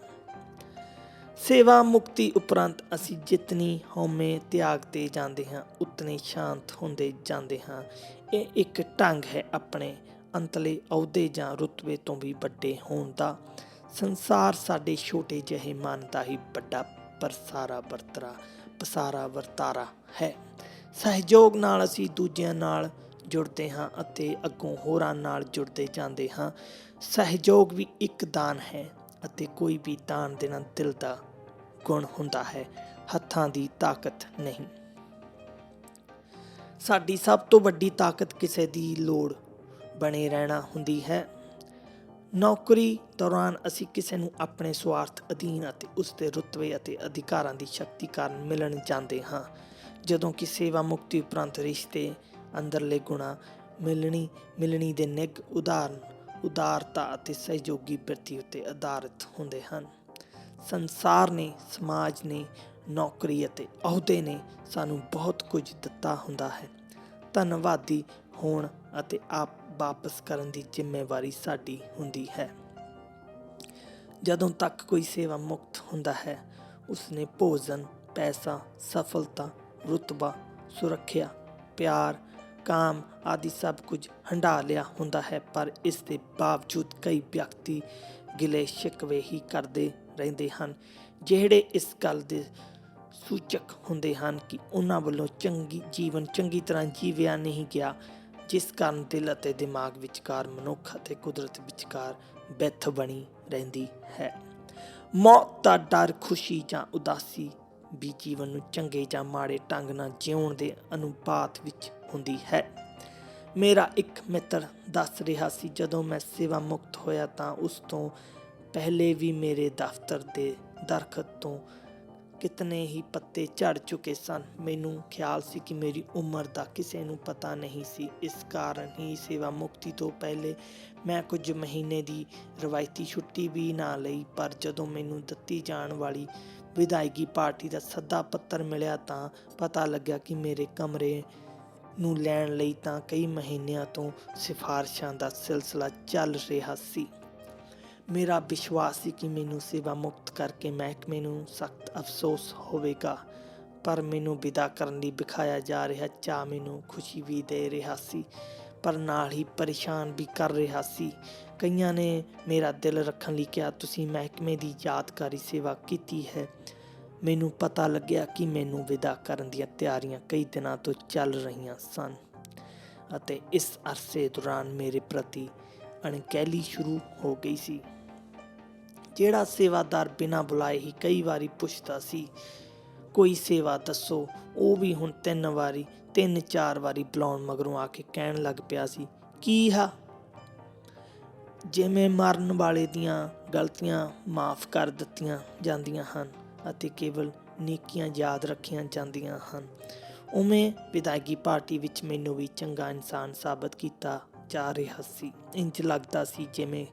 ਸੇਵਾ ਮੁਕਤੀ ਉਪਰੰਤ ਅਸੀਂ ਜਿਤਨੀ ਹਉਮੈ ਤਿਆਗਦੇ ਜਾਂਦੇ ਹਾਂ, ਉਤਨੇ ਸ਼ਾਂਤ ਹੁੰਦੇ ਜਾਂਦੇ ਹਾਂ। ਇਹ ਇੱਕ ਢੰਗ ਹੈ ਆਪਣੇ ਅੰਤਲੇ ਅਹੁਦੇ ਜਾਂ ਰੁਤਬੇ ਤੋਂ ਵੀ ਵੱਡੇ ਹੋਣ ਦਾ। ਸੰਸਾਰ ਸਾਡੇ ਛੋਟੇ ਜਿਹੇ ਮਨ ਦਾ ਹੀ ਵੱਡਾ ਪਸਾਰਾ ਵਰਤਾਰਾ ਹੈ। ਸਹਿਯੋਗ ਨਾਲ ਅਸੀਂ ਦੂਜਿਆਂ ਨਾਲ ਜੁੜਦੇ ਹਾਂ ਅਤੇ ਅੱਗੋਂ ਹੋਰਾਂ ਨਾਲ ਜੁੜਦੇ ਜਾਂਦੇ ਹਾਂ। ਸਹਿਯੋਗ ਵੀ ਇੱਕ ਦਾਨ ਹੈ ਅਤੇ ਕੋਈ ਵੀ ਦਾਨ ਦੇਣਾ ਦਿਲ ਦਾ ਗੁਣ ਹੁੰਦਾ ਹੈ, ਹੱਥਾਂ ਦੀ ਤਾਕਤ ਨਹੀਂ। ਸਾਡੀ ਸਭ ਤੋਂ ਵੱਡੀ ਤਾਕਤ ਕਿਸੇ ਦੀ ਲੋੜ ਬਣੇ ਰਹਿਣਾ ਹੁੰਦੀ ਹੈ। ਨੌਕਰੀ ਦੌਰਾਨ ਅਸੀਂ ਕਿਸੇ ਨੂੰ ਆਪਣੇ ਸਵਾਰਥ ਅਧੀਨ ਅਤੇ ਉਸ ਦੇ ਰੁਤਬੇ ਅਤੇ ਅਧਿਕਾਰਾਂ ਦੀ ਸ਼ਕਤੀ ਕਾਰਨ ਮਿਲਣ ਜਾਂਦੇ ਹਾਂ, ਜਦੋਂ ਕਿ ਸੇਵਾ ਮੁਕਤੀ ਉਪਰੰਤ ਰਿਸ਼ਤੇ ਅੰਦਰਲੇ ਗੁਣਾਂ ਮਿਲਣੀ ਦੇ ਨਿੱਘ ਉਦਾਰਤਾ ਅਤੇ ਸਹਿਯੋਗੀ ਬਿਰਤੀ ਉੱਤੇ ਆਧਾਰਿਤ ਹੁੰਦੇ ਹਨ। ਸੰਸਾਰ ਨੇ, ਸਮਾਜ ਨੇ, ਨੌਕਰੀ ਅਤੇ ਅਹੁਦੇ ਨੇ ਸਾਨੂੰ ਬਹੁਤ ਕੁਝ ਦਿੱਤਾ ਹੁੰਦਾ ਹੈ। ਧੰਨਵਾਦੀ ਹੋਣ ਅਤੇ ਆਪ ਵਾਪਸ ਕਰਨ ਦੀ ਜ਼ਿੰਮੇਵਾਰੀ ਸਾਡੀ ਹੁੰਦੀ ਹੈ। ਜਦੋਂ ਤੱਕ ਕੋਈ ਸੇਵਾ ਮੁਕਤ ਹੁੰਦਾ ਹੈ, ਉਸਨੇ ਭੋਜਨ, ਪੈਸਾ, ਸਫਲਤਾ, ਰੁਤਬਾ, ਸੁਰੱਖਿਆ, ਪਿਆਰ, ਕਾਮ ਆਦਿ ਸਭ ਕੁਝ ਹੰਢਾ ਲਿਆ ਹੁੰਦਾ ਹੈ। ਪਰ ਇਸ ਦੇ ਬਾਵਜੂਦ ਕਈ ਵਿਅਕਤੀ ਗਿਲੇ ਸ਼ਿਕਵੇ ਹੀ ਕਰਦੇ ਰਹਿੰਦੇ ਹਨ, ਜਿਹੜੇ ਇਸ ਗੱਲ ਦੇ ਸੂਚਕ ਹੁੰਦੇ ਹਨ ਕਿ ਉਹਨਾਂ ਵੱਲੋਂ ਜੀਵਨ ਚੰਗੀ ਤਰ੍ਹਾਂ ਜੀਵਿਆ ਨਹੀਂ ਗਿਆ, ਜਿਸ ਕਾਰਨ ਦਿਲ ਅਤੇ ਦਿਮਾਗ ਵਿਚਕਾਰ, ਮਨੁੱਖ ਅਤੇ ਕੁਦਰਤ ਵਿਚਕਾਰ ਵਿੱਥ ਬਣੀ ਰਹਿੰਦੀ ਹੈ। ਮੌਤ ਦਾ ਡਰ, ਖੁਸ਼ੀ ਜਾਂ ਉਦਾਸੀ ਵੀ ਜੀਵਨ ਨੂੰ ਚੰਗੇ ਜਾਂ ਮਾੜੇ ਢੰਗ ਨਾਲ ਜਿਉਣ ਦੇ ਅਨੁਪਾਤ ਵਿੱਚ ਹੁੰਦੀ ਹੈ। ਮੇਰਾ ਇੱਕ ਮਿੱਤਰ ਦੱਸ ਰਿਹਾ ਸੀ, ਜਦੋਂ ਮੈਂ ਸੇਵਾ ਮੁਕਤ ਹੋਇਆ ਤਾਂ ਉਸ ਤੋਂ ਪਹਿਲੇ ਵੀ ਮੇਰੇ ਦਫ਼ਤਰ ਦੇ ਦਰਖਤ ਤੋਂ ਕਿਤਨੇ ਹੀ ਪੱਤੇ ਝੜ ਚੁੱਕੇ ਸਨ। ਮੈਨੂੰ ਖਿਆਲ ਸੀ ਕਿ ਮੇਰੀ ਉਮਰ ਦਾ ਕਿਸੇ ਨੂੰ ਪਤਾ ਨਹੀਂ ਸੀ। ਇਸ ਕਾਰਨ ਹੀ ਸੇਵਾ ਮੁਕਤੀ ਤੋਂ ਪਹਿਲੇ ਮੈਂ ਕੁਝ ਮਹੀਨੇ ਦੀ ਰਵਾਇਤੀ ਛੁੱਟੀ ਵੀ ਨਾ ਲਈ। ਪਰ ਜਦੋਂ ਮੈਨੂੰ ਦਿੱਤੀ ਜਾਣ ਵਾਲੀ ਵਿਦਾਇਗੀ ਪਾਰਟੀ ਦਾ ਸੱਦਾ ਪੱਤਰ ਮਿਲਿਆ ਤਾਂ ਪਤਾ ਲੱਗਿਆ ਕਿ ਮੇਰੇ ਕਮਰੇ ਨੂੰ ਲੈਣ ਲਈ ਤਾਂ ਕਈ ਮਹੀਨਿਆਂ ਤੋਂ ਸਿਫਾਰਸ਼ਾਂ ਦਾ ਸਿਲਸਿਲਾ ਚੱਲ ਰਿਹਾ ਸੀ। ਮੇਰਾ ਵਿਸ਼ਵਾਸ ਸੀ ਕਿ ਮੈਨੂੰ ਸੇਵਾ ਮੁਕਤ ਕਰਕੇ ਮਹਿਕਮੇ ਨੂੰ ਸਖਤ ਅਫਸੋਸ ਹੋਵੇਗਾ, ਪਰ ਮੈਨੂੰ ਵਿਦਾ ਕਰਨ ਲਈ ਵਿਖਾਇਆ ਜਾ ਰਿਹਾ ਚਾਅ ਮੈਨੂੰ ਖੁਸ਼ੀ ਵੀ ਦੇ ਰਿਹਾ ਸੀ, ਪਰ ਨਾਲ ਹੀ ਪਰੇਸ਼ਾਨ ਵੀ ਕਰ ਰਿਹਾ ਸੀ। ਕਈਆਂ ਨੇ ਮੇਰਾ ਦਿਲ ਰੱਖਣ ਲਈ ਕਿਹਾ, ਤੁਸੀਂ ਮਹਿਕਮੇ ਦੀ ਯਾਦਗਾਰੀ ਸੇਵਾ ਕੀਤੀ ਹੈ। ਮੈਨੂੰ ਪਤਾ ਲੱਗਿਆ ਕਿ ਮੈਨੂੰ ਵਿਦਾ ਕਰਨ ਦੀਆਂ ਤਿਆਰੀਆਂ ਕਈ ਦਿਨਾਂ ਤੋਂ ਚੱਲ ਰਹੀਆਂ ਸਨ ਅਤੇ ਇਸ ਅਰਸੇ ਦੌਰਾਨ ਮੇਰੇ ਪ੍ਰਤੀ ਅਣਗਹਿਲੀ ਸ਼ੁਰੂ ਹੋ ਗਈ ਸੀ। ਜਿਹੜਾ ਸੇਵਾਦਾਰ ਬਿਨਾਂ ਬੁਲਾਏ ਹੀ ਕਈ ਵਾਰੀ ਪੁੱਛਦਾ ਸੀ, ਕੋਈ ਸੇਵਾ ਦੱਸੋ, ਉਹ ਵੀ ਹੁਣ 3-4 ਵਾਰੀ ਬੁਲਾਉਣ ਮਗਰੋਂ ਆ ਕੇ ਕਹਿਣ ਲੱਗ ਪਿਆ ਸੀ, ਕੀ ਹਾ? ਜਿਵੇਂ ਮਰਨ ਵਾਲੇ ਦੀਆਂ ਗਲਤੀਆਂ ਮਾਫ਼ ਕਰ ਦਿੱਤੀਆਂ ਜਾਂਦੀਆਂ ਹਨ ਅਤੇ ਕੇਵਲ ਨੇਕੀਆਂ ਯਾਦ ਰੱਖੀਆਂ ਜਾਂਦੀਆਂ ਹਨ, ਉਵੇਂ ਵਿਦਾਇਗੀ ਪਾਰਟੀ ਵਿੱਚ ਮੈਨੂੰ ਵੀ ਚੰਗਾ ਇਨਸਾਨ ਸਾਬਤ ਕੀਤਾ ਜਾ ਰਿਹਾ ਸੀ। ਇੰਝ ਲੱਗਦਾ ਸੀ ਜਿਵੇਂ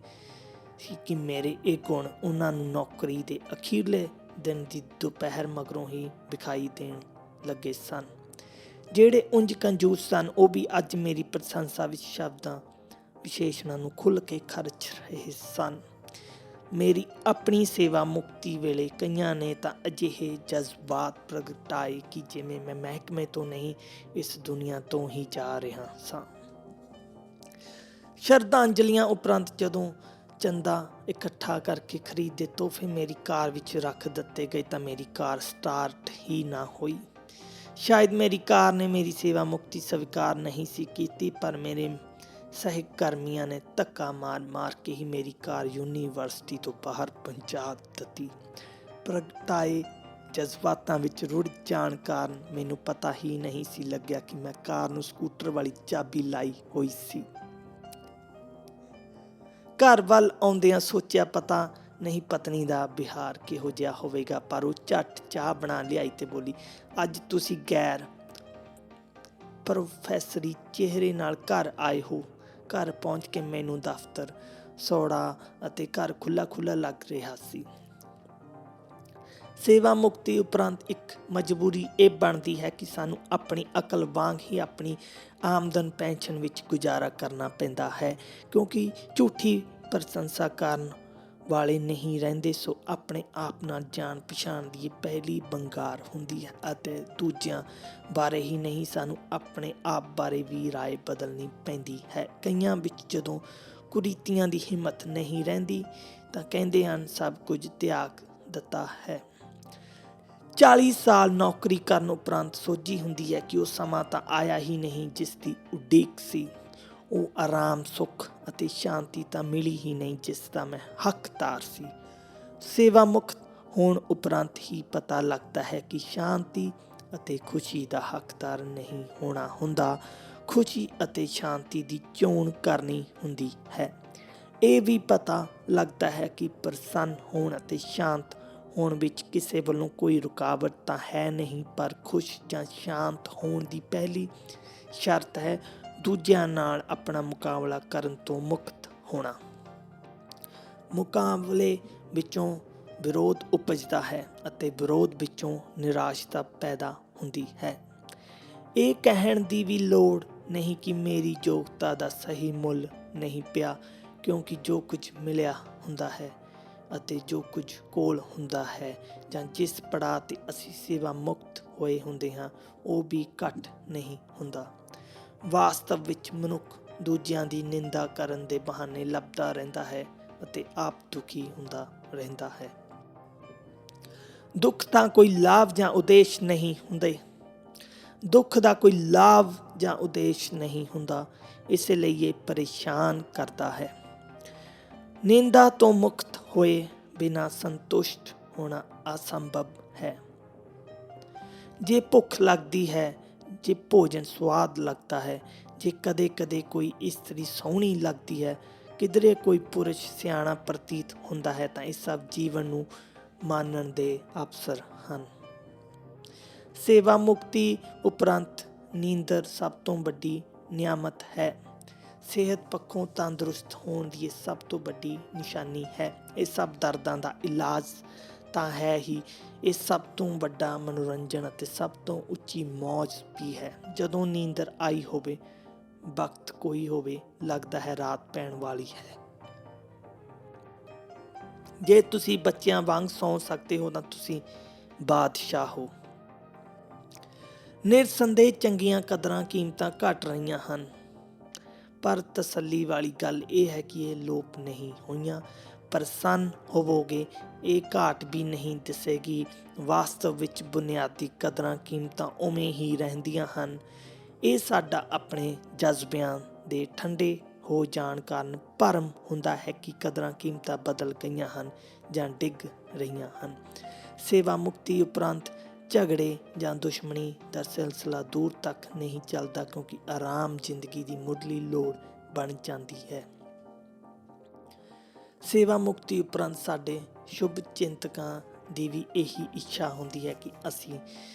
ਕਿ ਮੇਰੇ ਇਹ ਗੁਣ ਉਹਨਾਂ ਨੂੰ ਨੌਕਰੀ ਦੇ ਅਖੀਰਲੇ ਦਿਨ ਦੀ ਦੁਪਹਿਰ ਮਗਰੋਂ ਹੀ ਵਿਖਾਈ ਦੇਣ ਲੱਗੇ ਸਨ। ਜਿਹੜੇ ਉਂਝ ਕੰਜੂਸ ਸਨ, ਉਹ ਵੀ ਅੱਜ ਮੇਰੀ ਪ੍ਰਸ਼ੰਸਾ ਵਿੱਚ ਸ਼ਬਦਾਂ ਵਿਸ਼ੇਸ਼ਣਾਂ ਨੂੰ ਖੁੱਲ੍ਹ ਕੇ ਖਰਚ ਰਹੇ ਸਨ। ਮੇਰੀ ਆਪਣੀ ਸੇਵਾ ਮੁਕਤੀ ਵੇਲੇ ਕਈਆਂ ਨੇ ਤਾਂ ਅਜਿਹੇ ਜਜ਼ਬਾਤ ਪ੍ਰਗਟਾਏ ਕਿ ਜਿਵੇਂ ਮੈਂ ਮਹਿਕਮੇ ਤੋਂ ਨਹੀਂ, ਇਸ ਦੁਨੀਆ ਤੋਂ ਹੀ ਜਾ ਰਿਹਾ ਸਾਂ। ਸ਼ਰਧਾਂਜਲੀਆਂ ਉਪਰੰਤ ਜਦੋਂ ਚੰਦਾ ਇਕੱਠਾ ਕਰਕੇ ਖਰੀਦੇ ਤੋਹਫੇ ਮੇਰੀ ਕਾਰ ਵਿੱਚ ਰੱਖ ਦਿੱਤੇ ਗਏ ਤਾਂ ਮੇਰੀ ਕਾਰ ਸਟਾਰਟ ਹੀ ਨਾ ਹੋਈ। ਸ਼ਾਇਦ ਮੇਰੀ ਕਾਰ ਨੇ ਮੇਰੀ ਸੇਵਾ ਮੁਕਤੀ ਸਵੀਕਾਰ ਨਹੀਂ ਸੀ ਕੀਤੀ, ਪਰ ਮੇਰੇ ਸਹਿਕਰਮੀਆਂ ਨੇ ਧੱਕਾ ਮਾਰ ਕੇ ਹੀ ਮੇਰੀ ਕਾਰ ਯੂਨੀਵਰਸਿਟੀ ਤੋਂ ਬਾਹਰ ਪਹੁੰਚਾ ਦਿੱਤੀ। ਪ੍ਰਗਟਾਏ ਜਜ਼ਬਾਤਾਂ ਵਿੱਚ ਰੁੜ ਜਾਣ ਕਾਰਨ ਮੈਨੂੰ ਪਤਾ ਹੀ ਨਹੀਂ ਸੀ ਲੱਗਿਆ ਕਿ ਮੈਂ ਕਾਰ ਨੂੰ ਸਕੂਟਰ ਵਾਲੀ ਚਾਬੀ ਲਾਈ ਹੋਈ ਸੀ। ਘਰ ਵੱਲ ਆਉਂਦਿਆਂ ਸੋਚਿਆ, ਪਤਾ ਨਹੀਂ ਪਤਨੀ ਦਾ ਵਿਹਾਰ ਕਿਹੋ ਜਿਹਾ ਹੋਵੇਗਾ, ਪਰ ਉਹ ਝੱਟ ਚਾਹ ਬਣਾ ਲਿਆਈ ਤੇ ਬੋਲੀ, ਅੱਜ ਤੁਸੀਂ ਗੈਰ ਪ੍ਰੋਫੈਸਰੀ ਚਿਹਰੇ ਨਾਲ ਘਰ ਆਏ ਹੋ। ਘਰ ਪਹੁੰਚ ਕੇ ਮੈਨੂੰ ਦਫ਼ਤਰ ਸੌੜਾ ਅਤੇ ਘਰ ਖੁੱਲ੍ਹਾ ਲੱਗ ਰਿਹਾ ਸੀ। ਸੇਵਾ ਮੁਕਤੀ ਉਪਰੰਤ ਇੱਕ ਮਜਬੂਰੀ ਇਹ ਬਣਦੀ ਹੈ ਕਿ ਸਾਨੂੰ ਆਪਣੀ ਅਕਲ ਵਾਂਗ ਹੀ ਆਪਣੀ ਆਮਦਨ ਪੈਨਸ਼ਨ ਵਿੱਚ ਗੁਜ਼ਾਰਾ ਕਰਨਾ ਪੈਂਦਾ ਹੈ, ਕਿਉਂਕਿ ਝੂਠੀ ਪ੍ਰਸ਼ੰਸਾ ਕਰਨ ਵਾਲੇ ਨਹੀਂ ਰਹਿੰਦੇ। ਸੋ ਆਪਣੇ ਆਪ ਨਾਲ ਜਾਣ ਪਛਾਣ ਦੀ ਪਹਿਲੀ ਬੰਗਾਰ ਹੁੰਦੀ ਹੈ ਅਤੇ ਦੂਜਿਆਂ ਬਾਰੇ ਹੀ ਨਹੀਂ, ਸਾਨੂੰ ਆਪਣੇ ਆਪ ਬਾਰੇ ਵੀ ਰਾਏ ਬਦਲਣੀ ਪੈਂਦੀ ਹੈ। ਕਈਆਂ ਵਿੱਚ ਜਦੋਂ ਕੁਰੀਤੀਆਂ ਦੀ ਹਿੰਮਤ ਨਹੀਂ ਰਹਿੰਦੀ ਤਾਂ ਕਹਿੰਦੇ ਹਨ ਸਭ ਕੁਝ ਤਿਆਗ ਦਿੱਤਾ ਹੈ। 40 ਸਾਲ ਨੌਕਰੀ ਕਰਨ ਉਪਰੰਤ ਸੋਝੀ ਹੁੰਦੀ ਹੈ ਕਿ ਉਹ ਸਮਾਂ ਤਾਂ ਆਇਆ ਹੀ ਨਹੀਂ ਜਿਸ ਦੀ ਉਡੀਕ ਸੀ। ਉਹ ਆਰਾਮ, ਸੁੱਖ ਅਤੇ ਸ਼ਾਂਤੀ ਤਾਂ ਮਿਲੀ ਹੀ ਨਹੀਂ ਜਿਸ ਦਾ ਮੈਂ ਹੱਕਦਾਰ ਸੀ। ਸੇਵਾ ਮੁਕਤ ਹੋਣ ਉਪਰੰਤ ਹੀ ਪਤਾ ਲੱਗਦਾ ਹੈ ਕਿ ਸ਼ਾਂਤੀ ਅਤੇ ਖੁਸ਼ੀ ਦਾ ਹੱਕਦਾਰ ਨਹੀਂ ਹੋਣਾ ਹੁੰਦਾ, ਖੁਸ਼ੀ ਅਤੇ ਸ਼ਾਂਤੀ ਦੀ ਚੋਣ ਕਰਨੀ ਹੁੰਦੀ ਹੈ। ਇਹ ਵੀ ਪਤਾ ਲੱਗਦਾ ਹੈ ਕਿ ਪ੍ਰਸੰਨ ਹੋਣ ਅਤੇ ਸ਼ਾਂਤ ਹੋਣ ਵਿੱਚ ਕਿਸੇ ਵੱਲੋਂ ਕੋਈ ਰੁਕਾਵਟ ਤਾਂ ਹੈ ਨਹੀਂ, ਪਰ ਖੁਸ਼ ਜਾਂ ਸ਼ਾਂਤ ਹੋਣ ਦੀ ਪਹਿਲੀ ਸ਼ਰਤ ਹੈ ਦੂਜਿਆਂ ਨਾਲ ਆਪਣਾ ਮੁਕਾਬਲਾ ਕਰਨ ਤੋਂ ਮੁਕਤ ਹੋਣਾ। ਮੁਕਾਬਲੇ ਵਿੱਚੋਂ ਵਿਰੋਧ ਉਪਜਦਾ ਹੈ ਅਤੇ ਵਿਰੋਧ ਵਿੱਚੋਂ ਨਿਰਾਸ਼ਤਾ ਪੈਦਾ ਹੁੰਦੀ ਹੈ। ਇਹ ਕਹਿਣ ਦੀ ਵੀ ਲੋੜ ਨਹੀਂ ਕਿ ਮੇਰੀ ਯੋਗਤਾ ਦਾ ਸਹੀ ਮੁੱਲ ਨਹੀਂ ਪਿਆ, ਕਿਉਂਕਿ ਜੋ ਕੁਝ ਮਿਲਿਆ ਹੁੰਦਾ ਹੈ ਅਤੇ ਜੋ ਕੁਝ ਕੋਲ ਹੁੰਦਾ ਹੈ ਜਾਂ ਜਿਸ ਪੜਾਅ 'ਤੇ ਅਸੀਂ ਸੇਵਾ ਮੁਕਤ ਹੋਏ ਹੁੰਦੇ ਹਾਂ, ਉਹ ਵੀ ਘੱਟ ਨਹੀਂ ਹੁੰਦਾ। ਵਾਸਤਵ ਵਿੱਚ ਮਨੁੱਖ ਦੂਜਿਆਂ ਦੀ ਨਿੰਦਾ ਕਰਨ ਦੇ ਬਹਾਨੇ ਲੱਭਦਾ ਰਹਿੰਦਾ ਹੈ ਅਤੇ ਆਪ ਦੁਖੀ ਹੁੰਦਾ ਰਹਿੰਦਾ ਹੈ। ਦੁੱਖ ਦਾ ਕੋਈ ਲਾਭ ਜਾਂ ਉਦੇਸ਼ ਨਹੀਂ ਹੁੰਦੇ। ਦੁੱਖ ਦਾ ਕੋਈ ਲਾਭ ਜਾਂ ਉਦੇਸ਼ ਨਹੀਂ ਹੁੰਦਾ, ਇਸੇ ਲਈ ਇਹ ਪਰੇਸ਼ਾਨ ਕਰਦਾ ਹੈ। ਨਿੰਦਾ ਤੋਂ ਮੁਕਤ ਹੋਏ ਬਿਨਾਂ ਸੰਤੁਸ਼ਟ ਹੋਣਾ ਅਸੰਭਵ ਹੈ। ਜੇ ਭੁੱਖ ਲੱਗਦੀ ਹੈ, ਜੇ ਭੋਜਨ ਸਵਾਦ ਲੱਗਦਾ ਹੈ, ਜੇ ਕਦੇ ਕਦੇ ਕੋਈ ਇਸਤਰੀ ਸੋਹਣੀ ਲੱਗਦੀ ਹੈ, ਕਿਧਰੇ ਕੋਈ ਪੁਰਸ਼ ਸਿਆਣਾ ਪ੍ਰਤੀਤ ਹੁੰਦਾ ਹੈ, ਤਾਂ ਇਹ ਸਭ ਜੀਵਨ ਨੂੰ ਮਾਣਨ ਦੇ ਅਵਸਰ ਹਨ। ਸੇਵਾ ਮੁਕਤੀ ਉਪਰੰਤ ਨੀਂਦਰ ਸਭ ਤੋਂ ਵੱਡੀ ਨਿਆਮਤ ਹੈ। ਸਿਹਤ ਪੱਖੋਂ ਤੰਦਰੁਸਤ ਹੋਣ ਦੀ ਇਹ ਸਭ ਤੋਂ ਵੱਡੀ ਨਿਸ਼ਾਨੀ ਹੈ। ਇਹ ਸਭ ਦਰਦਾਂ ਦਾ ਇਲਾਜ ਤਾਂ ਹੈ ਹੀ, ਇਹ ਸਭ ਤੋਂ ਵੱਡਾ ਮਨੋਰੰਜਨ ਅਤੇ ਸਭ ਤੋਂ ਉੱਚੀ ਮੌਜ ਵੀ ਹੈ। ਜਦੋਂ ਨੀਂਦਰ ਆਈ ਹੋਵੇ, ਵਕਤ ਕੋਈ ਹੋਵੇ, ਲੱਗਦਾ ਹੈ ਰਾਤ ਪੈਣ ਵਾਲੀ ਹੈ। ਜੇ ਤੁਸੀਂ ਬੱਚਿਆਂ ਵਾਂਗ ਸੌਂ ਸਕਦੇ ਹੋ ਤਾਂ ਤੁਸੀਂ ਬਾਦਸ਼ਾਹ ਹੋ। ਨਿਰਸੰਦੇਹ ਚੰਗੀਆਂ ਕਦਰਾਂ ਕੀਮਤਾਂ ਘਟ ਰਹੀਆਂ ਹਨ, ਪਰ ਤਸੱਲੀ ਵਾਲੀ ਗੱਲ ਇਹ ਹੈ ਕਿ ਇਹ ਲੋਪ ਨਹੀਂ ਹੋਈਆਂ। ਪ੍ਰਸੰਨ ਹੋਵੋਗੇ, ਇਹ ਘਾਟ ਵੀ ਨਹੀਂ ਦਿਸੇਗੀ। ਵਾਸਤਵ ਵਿੱਚ ਬੁਨਿਆਦੀ ਕਦਰਾਂ ਕੀਮਤਾਂ ਉਵੇਂ ਹੀ ਰਹਿੰਦੀਆਂ ਹਨ। ਇਹ ਸਾਡਾ ਆਪਣੇ ਜਜ਼ਬਿਆਂ ਦੇ ਠੰਡੇ ਹੋ ਜਾਣ ਕਾਰਨ ਭਰਮ ਹੁੰਦਾ ਹੈ ਕਿ ਕਦਰਾਂ ਕੀਮਤਾਂ ਬਦਲ ਗਈਆਂ ਹਨ ਜਾਂ ਡਿੱਗ ਰਹੀਆਂ ਹਨ। ਸੇਵਾ ਮੁਕਤੀ ਉਪਰੰਤ ਝਗੜੇ ਜਾਂ ਦੁਸ਼ਮਣੀ ਦਾ ਸਿਲਸਿਲਾ ਦੂਰ ਤੱਕ ਨਹੀਂ ਚੱਲਦਾ, ਕਿਉਂਕਿ ਆਰਾਮ ਜ਼ਿੰਦਗੀ ਦੀ ਮੁੱਢਲੀ ਲੋੜ ਬਣ ਜਾਂਦੀ ਹੈ। ਸੇਵਾ ਮੁਕਤੀ ਉਪਰੰਤ ਸਾਡੇ ਸ਼ੁਭ ਚਿੰਤਕਾਂ ਦੀ ਵੀ ਇਹੀ ਇੱਛਾ ਹੁੰਦੀ ਹੈ ਕਿ ਅਸੀਂ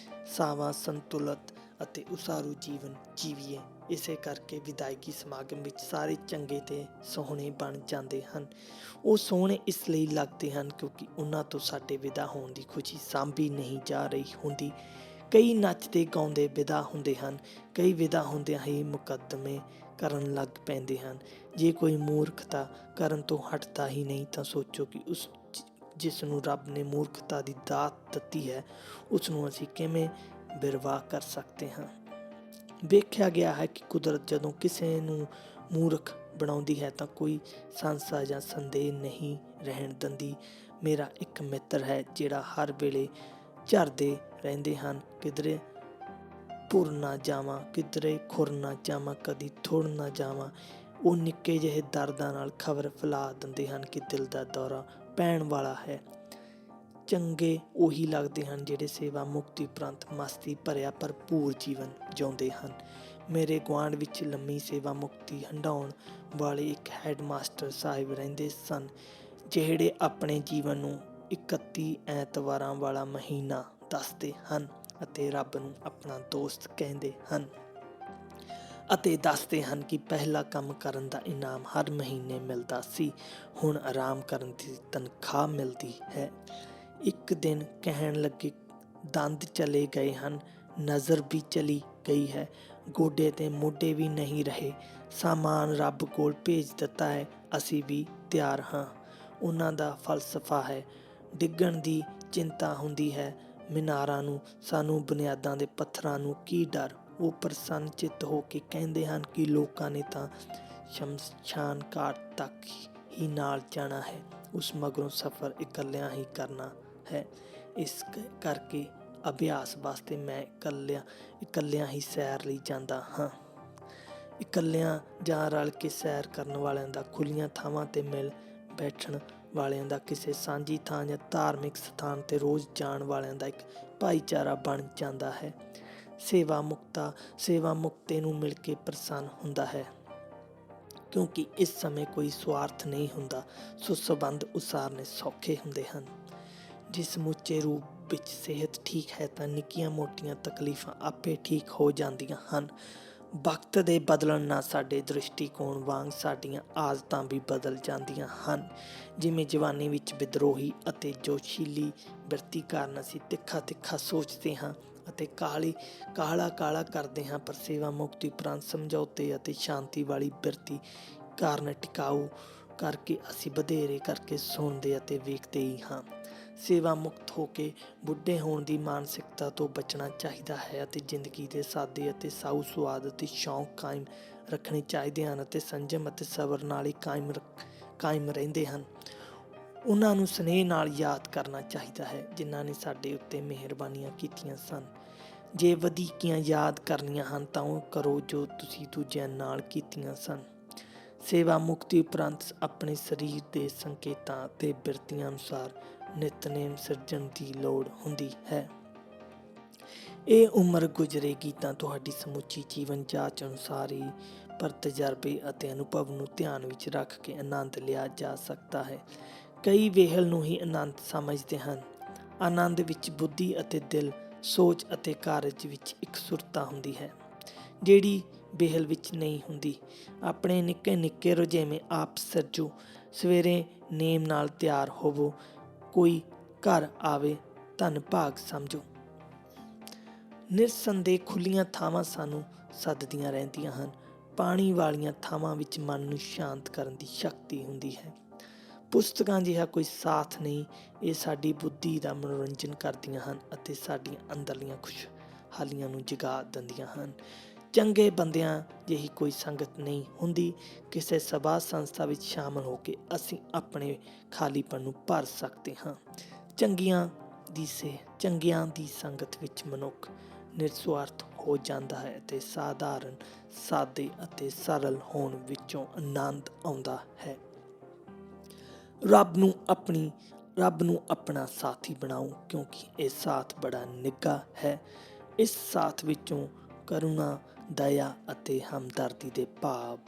ਸਾਵਾਂ ਸੰਤੁਲਿਤ ਅਤੇ ਉਸਾਰੂ ਜੀਵਨ ਜੀਵੀਏ। ਇਸੇ ਕਰਕੇ ਵਿਦਾਇਗੀ ਸਮਾਗਮ ਵਿੱਚ ਸਾਰੇ ਚੰਗੇ ਤੇ ਸੋਹਣੇ ਬਣ ਜਾਂਦੇ ਹਨ। ਉਹ ਸੋਹਣੇ ਇਸ ਲਈ ਲੱਗਦੇ ਹਨ ਕਿਉਂਕਿ ਉਹਨਾਂ ਤੋਂ ਸਾਡੇ ਵਿਦਾ ਹੋਣ ਦੀ ਖੁਸ਼ੀ ਸਾਂਭੀ ਨਹੀਂ ਜਾ ਰਹੀ ਹੁੰਦੀ। ਕਈ ਨੱਚਦੇ ਗਾਉਂਦੇ ਵਿਦਾ ਹੁੰਦੇ ਹਨ, ਕਈ ਵਿਦਾ ਹੁੰਦਿਆਂ ਹੀ ਮੁਕੱਦਮੇ ਕਰਨ ਲੱਗ ਪੈਂਦੇ ਹਨ। ਜੇ ਕੋਈ ਮੂਰਖਤਾ ਕਰਨ ਤੋਂ ਹਟਦਾ ਹੀ ਨਹੀਂ ਤਾਂ ਸੋਚੋ ਕਿ ਉਸ ਜਿਸ ਨੂੰ ਰੱਬ ਨੇ ਮੂਰਖਤਾ ਦੀ ਦਾਤ ਦਿੱਤੀ ਹੈ, ਉਸ ਨੂੰ ਅਸੀਂ ਕਿਵੇਂ ਬਿਰਵਾ ਕਰ ਸਕਦੇ ਹਾਂ। ਵੇਖਿਆ ਗਿਆ ਹੈ ਕਿ ਕੁਦਰਤ ਜਦੋਂ ਕਿਸੇ ਨੂੰ ਮੂਰਖ ਬਣਾਉਂਦੀ ਹੈ ਤਾਂ ਕੋਈ ਸੰਸਾ ਜਾਂ ਸੰਦੇਹ ਨਹੀਂ ਰਹਿਣ ਦਿੰਦੀ। ਮੇਰਾ ਇੱਕ ਮਿੱਤਰ ਹੈ ਜਿਹੜਾ ਹਰ ਵੇਲੇ ਝਰਦੇ ਰਹਿੰਦੇ ਹਨ, ਕਿਧਰੇ ਭੁਰ ਨਾ ਜਾਵਾਂ, ਕਿਧਰੇ ਖੁਰ ਨਾ ਜਾਵਾਂ, ਕਦੀ ਥੁੜ ਨਾ ਜਾਵਾਂ। ਉਹ ਨਿੱਕੇ ਜਿਹੇ ਦਰਦਾਂ ਨਾਲ ਖਬਰ ਫੈਲਾ ਦਿੰਦੇ ਹਨ ਕਿ ਦਿਲ ਦਾ ਦੌਰਾ ਪੈਣ ਵਾਲਾ ਹੈ। ਚੰਗੇ ਉਹੀ ਲੱਗਦੇ ਹਨ ਜਿਹੜੇ ਸੇਵਾ ਮੁਕਤੀ ਉਪਰੰਤ ਮਸਤੀ ਭਰਿਆ ਭਰਪੂਰ ਜੀਵਨ ਜਿਉਂਦੇ ਹਨ। ਮੇਰੇ ਗੁਆਂਢ ਵਿੱਚ ਲੰਮੀ ਸੇਵਾ ਮੁਕਤੀ ਹੰਢਾਉਣ ਵਾਲੇ ਇੱਕ ਹੈਡ ਮਾਸਟਰ ਸਾਹਿਬ ਰਹਿੰਦੇ ਸਨ, ਜਿਹੜੇ ਆਪਣੇ ਜੀਵਨ ਨੂੰ 31 ਐਤਵਾਰਾਂ ਵਾਲਾ ਮਹੀਨਾ ਦੱਸਦੇ ਹਨ ਅਤੇ ਰੱਬ ਨੂੰ ਆਪਣਾ ਦੋਸਤ ਕਹਿੰਦੇ ਹਨ ਅਤੇ ਦੱਸਦੇ ਹਨ ਕਿ ਪਹਿਲਾ ਕੰਮ ਕਰਨ ਦਾ ਇਨਾਮ ਹਰ ਮਹੀਨੇ ਮਿਲਦਾ ਸੀ, ਹੁਣ ਆਰਾਮ ਕਰਨ ਦੀ ਤਨਖਾਹ ਮਿਲਦੀ ਹੈ। ਇੱਕ ਦਿਨ ਕਹਿਣ ਲੱਗੇ, ਦੰਦ ਚਲੇ ਗਏ ਹਨ, ਨਜ਼ਰ ਵੀ ਚਲੀ ਗਈ ਹੈ, ਗੋਡੇ ਤੇ ਮੋਢੇ ਵੀ ਨਹੀਂ ਰਹੇ, ਸਾਮਾਨ ਰੱਬ ਕੋਲ ਭੇਜ ਦਿੱਤਾ ਹੈ, ਅਸੀਂ ਵੀ ਤਿਆਰ ਹਾਂ। ਉਹਨਾਂ ਦਾ ਫਲਸਫਾ ਹੈ, ਡਿੱਗਣ ਦੀ ਚਿੰਤਾ ਹੁੰਦੀ ਹੈ ਮੀਨਾਰਾਂ ਨੂੰ, ਸਾਨੂੰ ਬੁਨਿਆਦਾਂ ਦੇ ਪੱਥਰਾਂ ਨੂੰ ਕੀ ਡਰ। ਉਹ ਪ੍ਰਸੰਨ ਚਿੱਤ ਹੋ ਕੇ ਕਹਿੰਦੇ ਹਨ ਕਿ ਲੋਕਾਂ ਨੇ ਤਾਂ ਸ਼ਮਸ਼ਾਨ ਘਾਟ ਤੱਕ ਹੀ ਨਾਲ ਜਾਣਾ ਹੈ, ਉਸ ਮਗਰੋਂ ਸਫ਼ਰ ਇਕੱਲਿਆਂ ਹੀ ਕਰਨਾ ਹੈ। ਇਸ ਕਰਕੇ ਅਭਿਆਸ ਵਾਸਤੇ ਮੈਂ ਇਕੱਲਿਆਂ ਹੀ ਸੈਰ ਲਈ ਜਾਂਦਾ ਹਾਂ। ਇਕੱਲਿਆਂ ਜਾਂ ਰਲ ਕੇ ਸੈਰ ਕਰਨ ਵਾਲਿਆਂ ਦਾ ਖੁੱਲ੍ਹੀਆਂ ਥਾਵਾਂ 'ਤੇ ਮਿਲ ਬੈਠਣ ਵਾਲਿਆਂ ਦਾ ਕਿਸੇ ਸਾਂਝੀ ਥਾਂ ਜਾਂ ਧਾਰਮਿਕ ਸਥਾਨ 'ਤੇ ਰੋਜ਼ ਜਾਣ ਵਾਲਿਆਂ ਦਾ ਇੱਕ ਭਾਈਚਾਰਾ ਬਣ ਜਾਂਦਾ ਹੈ। ਸੇਵਾ ਮੁਕਤੇ ਨੂੰ ਮਿਲ ਕੇ ਪ੍ਰਸੰਨ ਹੁੰਦਾ ਹੈ, ਕਿਉਂਕਿ ਇਸ ਸਮੇਂ ਕੋਈ ਸਵਾਰਥ ਨਹੀਂ ਹੁੰਦਾ, ਸੋ ਸੰਬੰਧ ਉਸਾਰਨੇ ਸੌਖੇ ਹੁੰਦੇ ਹਨ। ਜੇ ਸਮੁੱਚੇ ਰੂਪ ਵਿੱਚ ਸਿਹਤ ਠੀਕ ਹੈ ਤਾਂ ਨਿੱਕੀਆਂ ਮੋਟੀਆਂ ਤਕਲੀਫਾਂ ਆਪੇ ਠੀਕ ਹੋ ਜਾਂਦੀਆਂ ਹਨ। ਵਕਤ ਦੇ ਬਦਲਣ ਨਾਲ ਸਾਡੇ ਦ੍ਰਿਸ਼ਟੀਕੋਣ ਵਾਂਗ ਸਾਡੀਆਂ ਆਦਤਾਂ ਵੀ ਬਦਲ ਜਾਂਦੀਆਂ ਹਨ। ਜਿਵੇਂ ਜਵਾਨੀ ਵਿੱਚ ਵਿਦਰੋਹੀ ਅਤੇ ਜੋਸ਼ੀਲੀ ਬਿਰਤੀ ਕਾਰਨ ਅਸੀਂ ਤਿੱਖਾ ਸੋਚਦੇ ਹਾਂ ਅਤੇ ਕਾਹਲਾ ਕਰਦੇ ਹਾਂ, ਪਰ ਸੇਵਾ ਮੁਕਤੀ ਉਪਰੰਤ ਸਮਝੌਤੇ ਅਤੇ ਸ਼ਾਂਤੀ ਵਾਲੀ ਬਿਰਤੀ ਕਾਰਨ ਟਿਕਾਊ ਕਰਕੇ ਅਸੀਂ ਵਧੇਰੇ ਕਰਕੇ ਸੁਣਦੇ ਅਤੇ ਵੇਖਦੇ ਹੀ ਹਾਂ। ਸੇਵਾ ਮੁਕਤ ਹੋ ਕੇ ਬੁੱਢੇ ਹੋਣ ਦੀ ਮਾਨਸਿਕਤਾ ਤੋਂ ਬਚਣਾ ਚਾਹੀਦਾ ਹੈ ਅਤੇ ਜ਼ਿੰਦਗੀ ਦੇ ਸਾਦੇ ਅਤੇ ਸਾਊ ਸੁਆਦ ਅਤੇ ਸ਼ੌਂਕ ਕਾਇਮ ਰੱਖਣੇ ਚਾਹੀਦੇ ਹਨ ਅਤੇ ਸੰਜਮ ਅਤੇ ਸਬਰ ਨਾਲ ਹੀ ਕਾਇਮ ਰਹਿੰਦੇ ਹਨ। ਉਹਨਾਂ ਨੂੰ ਸਨੇਹ ਨਾਲ ਯਾਦ ਕਰਨਾ ਚਾਹੀਦਾ ਹੈ ਜਿਨ੍ਹਾਂ ਨੇ ਸਾਡੇ ਉੱਤੇ ਮਿਹਰਬਾਨੀਆਂ ਕੀਤੀਆਂ ਸਨ। ਜੇ ਵਧੀਕੀਆਂ ਯਾਦ ਕਰਨੀਆਂ ਹਨ ਤਾਂ ਉਹ ਕਰੋ ਜੋ ਤੁਸੀਂ ਦੂਜਿਆਂ ਨਾਲ ਕੀਤੀਆਂ ਸਨ। ਸੇਵਾ ਮੁਕਤੀ ਉਪਰੰਤ ਆਪਣੇ ਸਰੀਰ ਦੇ ਸੰਕੇਤਾਂ ਅਤੇ ਬਿਰਤੀਆਂ ਅਨੁਸਾਰ ਨਿਤਨੇਮ ਸਿਰਜਣ ਦੀ ਲੋੜ ਹੁੰਦੀ ਹੈ। ਇਹ ਉਮਰ ਗੁਜ਼ਰੇਗੀ ਤਾਂ ਤੁਹਾਡੀ ਸਮੁੱਚੀ ਜੀਵਨ ਜਾਂਚ ਅਨੁਸਾਰ ਹੀ ਪਰ ਤਜਰਬੇ ਅਤੇ ਅਨੁਭਵ ਨੂੰ ਧਿਆਨ ਵਿੱਚ ਰੱਖ ਕੇ ਆਨੰਦ ਲਿਆ ਜਾ ਸਕਦਾ ਹੈ। ਕਈ ਵੇਹਲ ਨੂੰ ਹੀ ਆਨੰਦ ਸਮਝਦੇ ਹਨ। ਆਨੰਦ ਵਿੱਚ ਬੁੱਧੀ ਅਤੇ ਦਿਲ, ਸੋਚ ਅਤੇ ਕਾਰਜ ਵਿੱਚ ਇਕਸੁਰਤਾ ਹੁੰਦੀ ਹੈ, ਜਿਹੜੀ ਵੇਹਲ ਵਿੱਚ ਨਹੀਂ ਹੁੰਦੀ। ਆਪਣੇ ਨਿੱਕੇ ਰੁਝੇਵੇਂ ਆਪ ਸਿਰਜੋ। ਸਵੇਰੇ ਨੇਮ ਨਾਲ ਤਿਆਰ ਹੋਵੋ। ਕੋਈ ਘਰ ਆਵੇ ਧਨ ਭਾਗ ਸਮਝੋ। ਨਿਰਸੰਦੇਹ ਖੁੱਲ੍ਹੀਆਂ ਥਾਵਾਂ ਸਾਨੂੰ ਸੱਦਦੀਆਂ ਰਹਿੰਦੀਆਂ ਹਨ। ਪਾਣੀ ਵਾਲੀਆਂ ਥਾਵਾਂ ਵਿੱਚ ਮਨ ਨੂੰ ਸ਼ਾਂਤ ਕਰਨ ਦੀ ਸ਼ਕਤੀ ਹੁੰਦੀ ਹੈ। ਪੁਸਤਕਾਂ ਜਿਹਾ ਕੋਈ ਸਾਥ ਨਹੀਂ, ਇਹ ਸਾਡੀ ਬੁੱਧੀ ਦਾ ਮਨੋਰੰਜਨ ਕਰਦੀਆਂ ਹਨ ਅਤੇ ਸਾਡੀਆਂ ਅੰਦਰਲੀਆਂ ਖੁਸ਼ਹਾਲੀਆਂ ਨੂੰ ਜਗਾ ਦਿੰਦੀਆਂ ਹਨ। ਚੰਗੇ ਬੰਦਿਆਂ ਜਿਹੀ ਕੋਈ ਸੰਗਤ ਨਹੀਂ ਹੁੰਦੀ। ਕਿਸੇ ਸਭਾ ਸੰਸਥਾ ਵਿੱਚ ਸ਼ਾਮਲ ਹੋ ਕੇ ਅਸੀਂ ਆਪਣੇ ਖਾਲੀਪਣ ਨੂੰ ਭਰ ਸਕਦੇ ਹਾਂ। ਚੰਗਿਆਂ ਦੀ ਸੰਗਤ ਵਿੱਚ ਮਨੁੱਖ ਨਿਰਸੁਆਰਥ ਹੋ ਜਾਂਦਾ ਹੈ ਅਤੇ ਸਾਧਾਰਨ, ਸਾਦੇ ਅਤੇ ਸਰਲ ਹੋਣ ਵਿੱਚੋਂ ਆਨੰਦ ਆਉਂਦਾ ਹੈ। ਰੱਬ ਨੂੰ ਆਪਣਾ ਸਾਥੀ ਬਣਾਓ, ਕਿਉਂਕਿ ਇਹ ਸਾਥ ਬੜਾ ਨਿੱਘਾ ਹੈ। ਇਸ ਸਾਥ ਵਿੱਚੋਂ ਕਰੁਣਾ, ਦਇਆ ਅਤੇ ਹਮਦਰਦੀ ਦੇ ਭਾਵ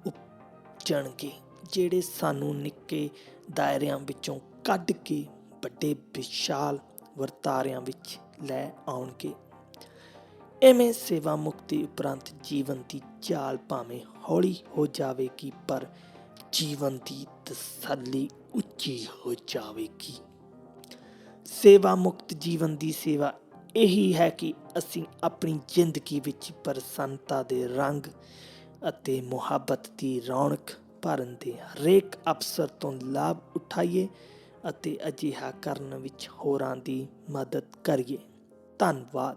ਉਪਜਣਗੇ, ਜਿਹੜੇ ਸਾਨੂੰ ਨਿੱਕੇ ਦਾਇਰਿਆਂ ਵਿੱਚੋਂ ਕੱਢ ਕੇ ਵੱਡੇ ਵਿਸ਼ਾਲ ਵਰਤਾਰਿਆਂ ਵਿੱਚ ਲੈ ਆਉਣਗੇ। ਇਵੇਂ ਸੇਵਾ ਮੁਕਤੀ ਉਪਰੰਤ ਜੀਵਨ ਦੀ ਚਾਲ ਭਾਵੇਂ ਹੌਲੀ ਹੋ ਜਾਵੇਗੀ, ਪਰ ਜੀਵਨ ਦੀ ਤਸੱਲੀ ਉੱਚੀ ਹੋ ਜਾਵੇਗੀ। ਸੇਵਾ ਮੁਕਤ ਜੀਵਨ ਦੀ ਸੇਵਾ ਇਹੀ ਹੈ ਕਿ ਅਸੀਂ ਆਪਣੀ ਜ਼ਿੰਦਗੀ ਵਿੱਚ ਪ੍ਰਸੰਨਤਾ ਦੇ ਰੰਗ ਅਤੇ ਮੁਹੱਬਤ ਦੀ ਰੌਣਕ ਭਰਨ ਦੇ ਹਰੇਕ ਅਵਸਰ ਤੋਂ ਲਾਭ ਉਠਾਈਏ ਅਤੇ ਅਜਿਹਾ ਕਰਨ ਵਿੱਚ ਹੋਰਾਂ ਦੀ ਮਦਦ ਕਰੀਏ। ਧੰਨਵਾਦ।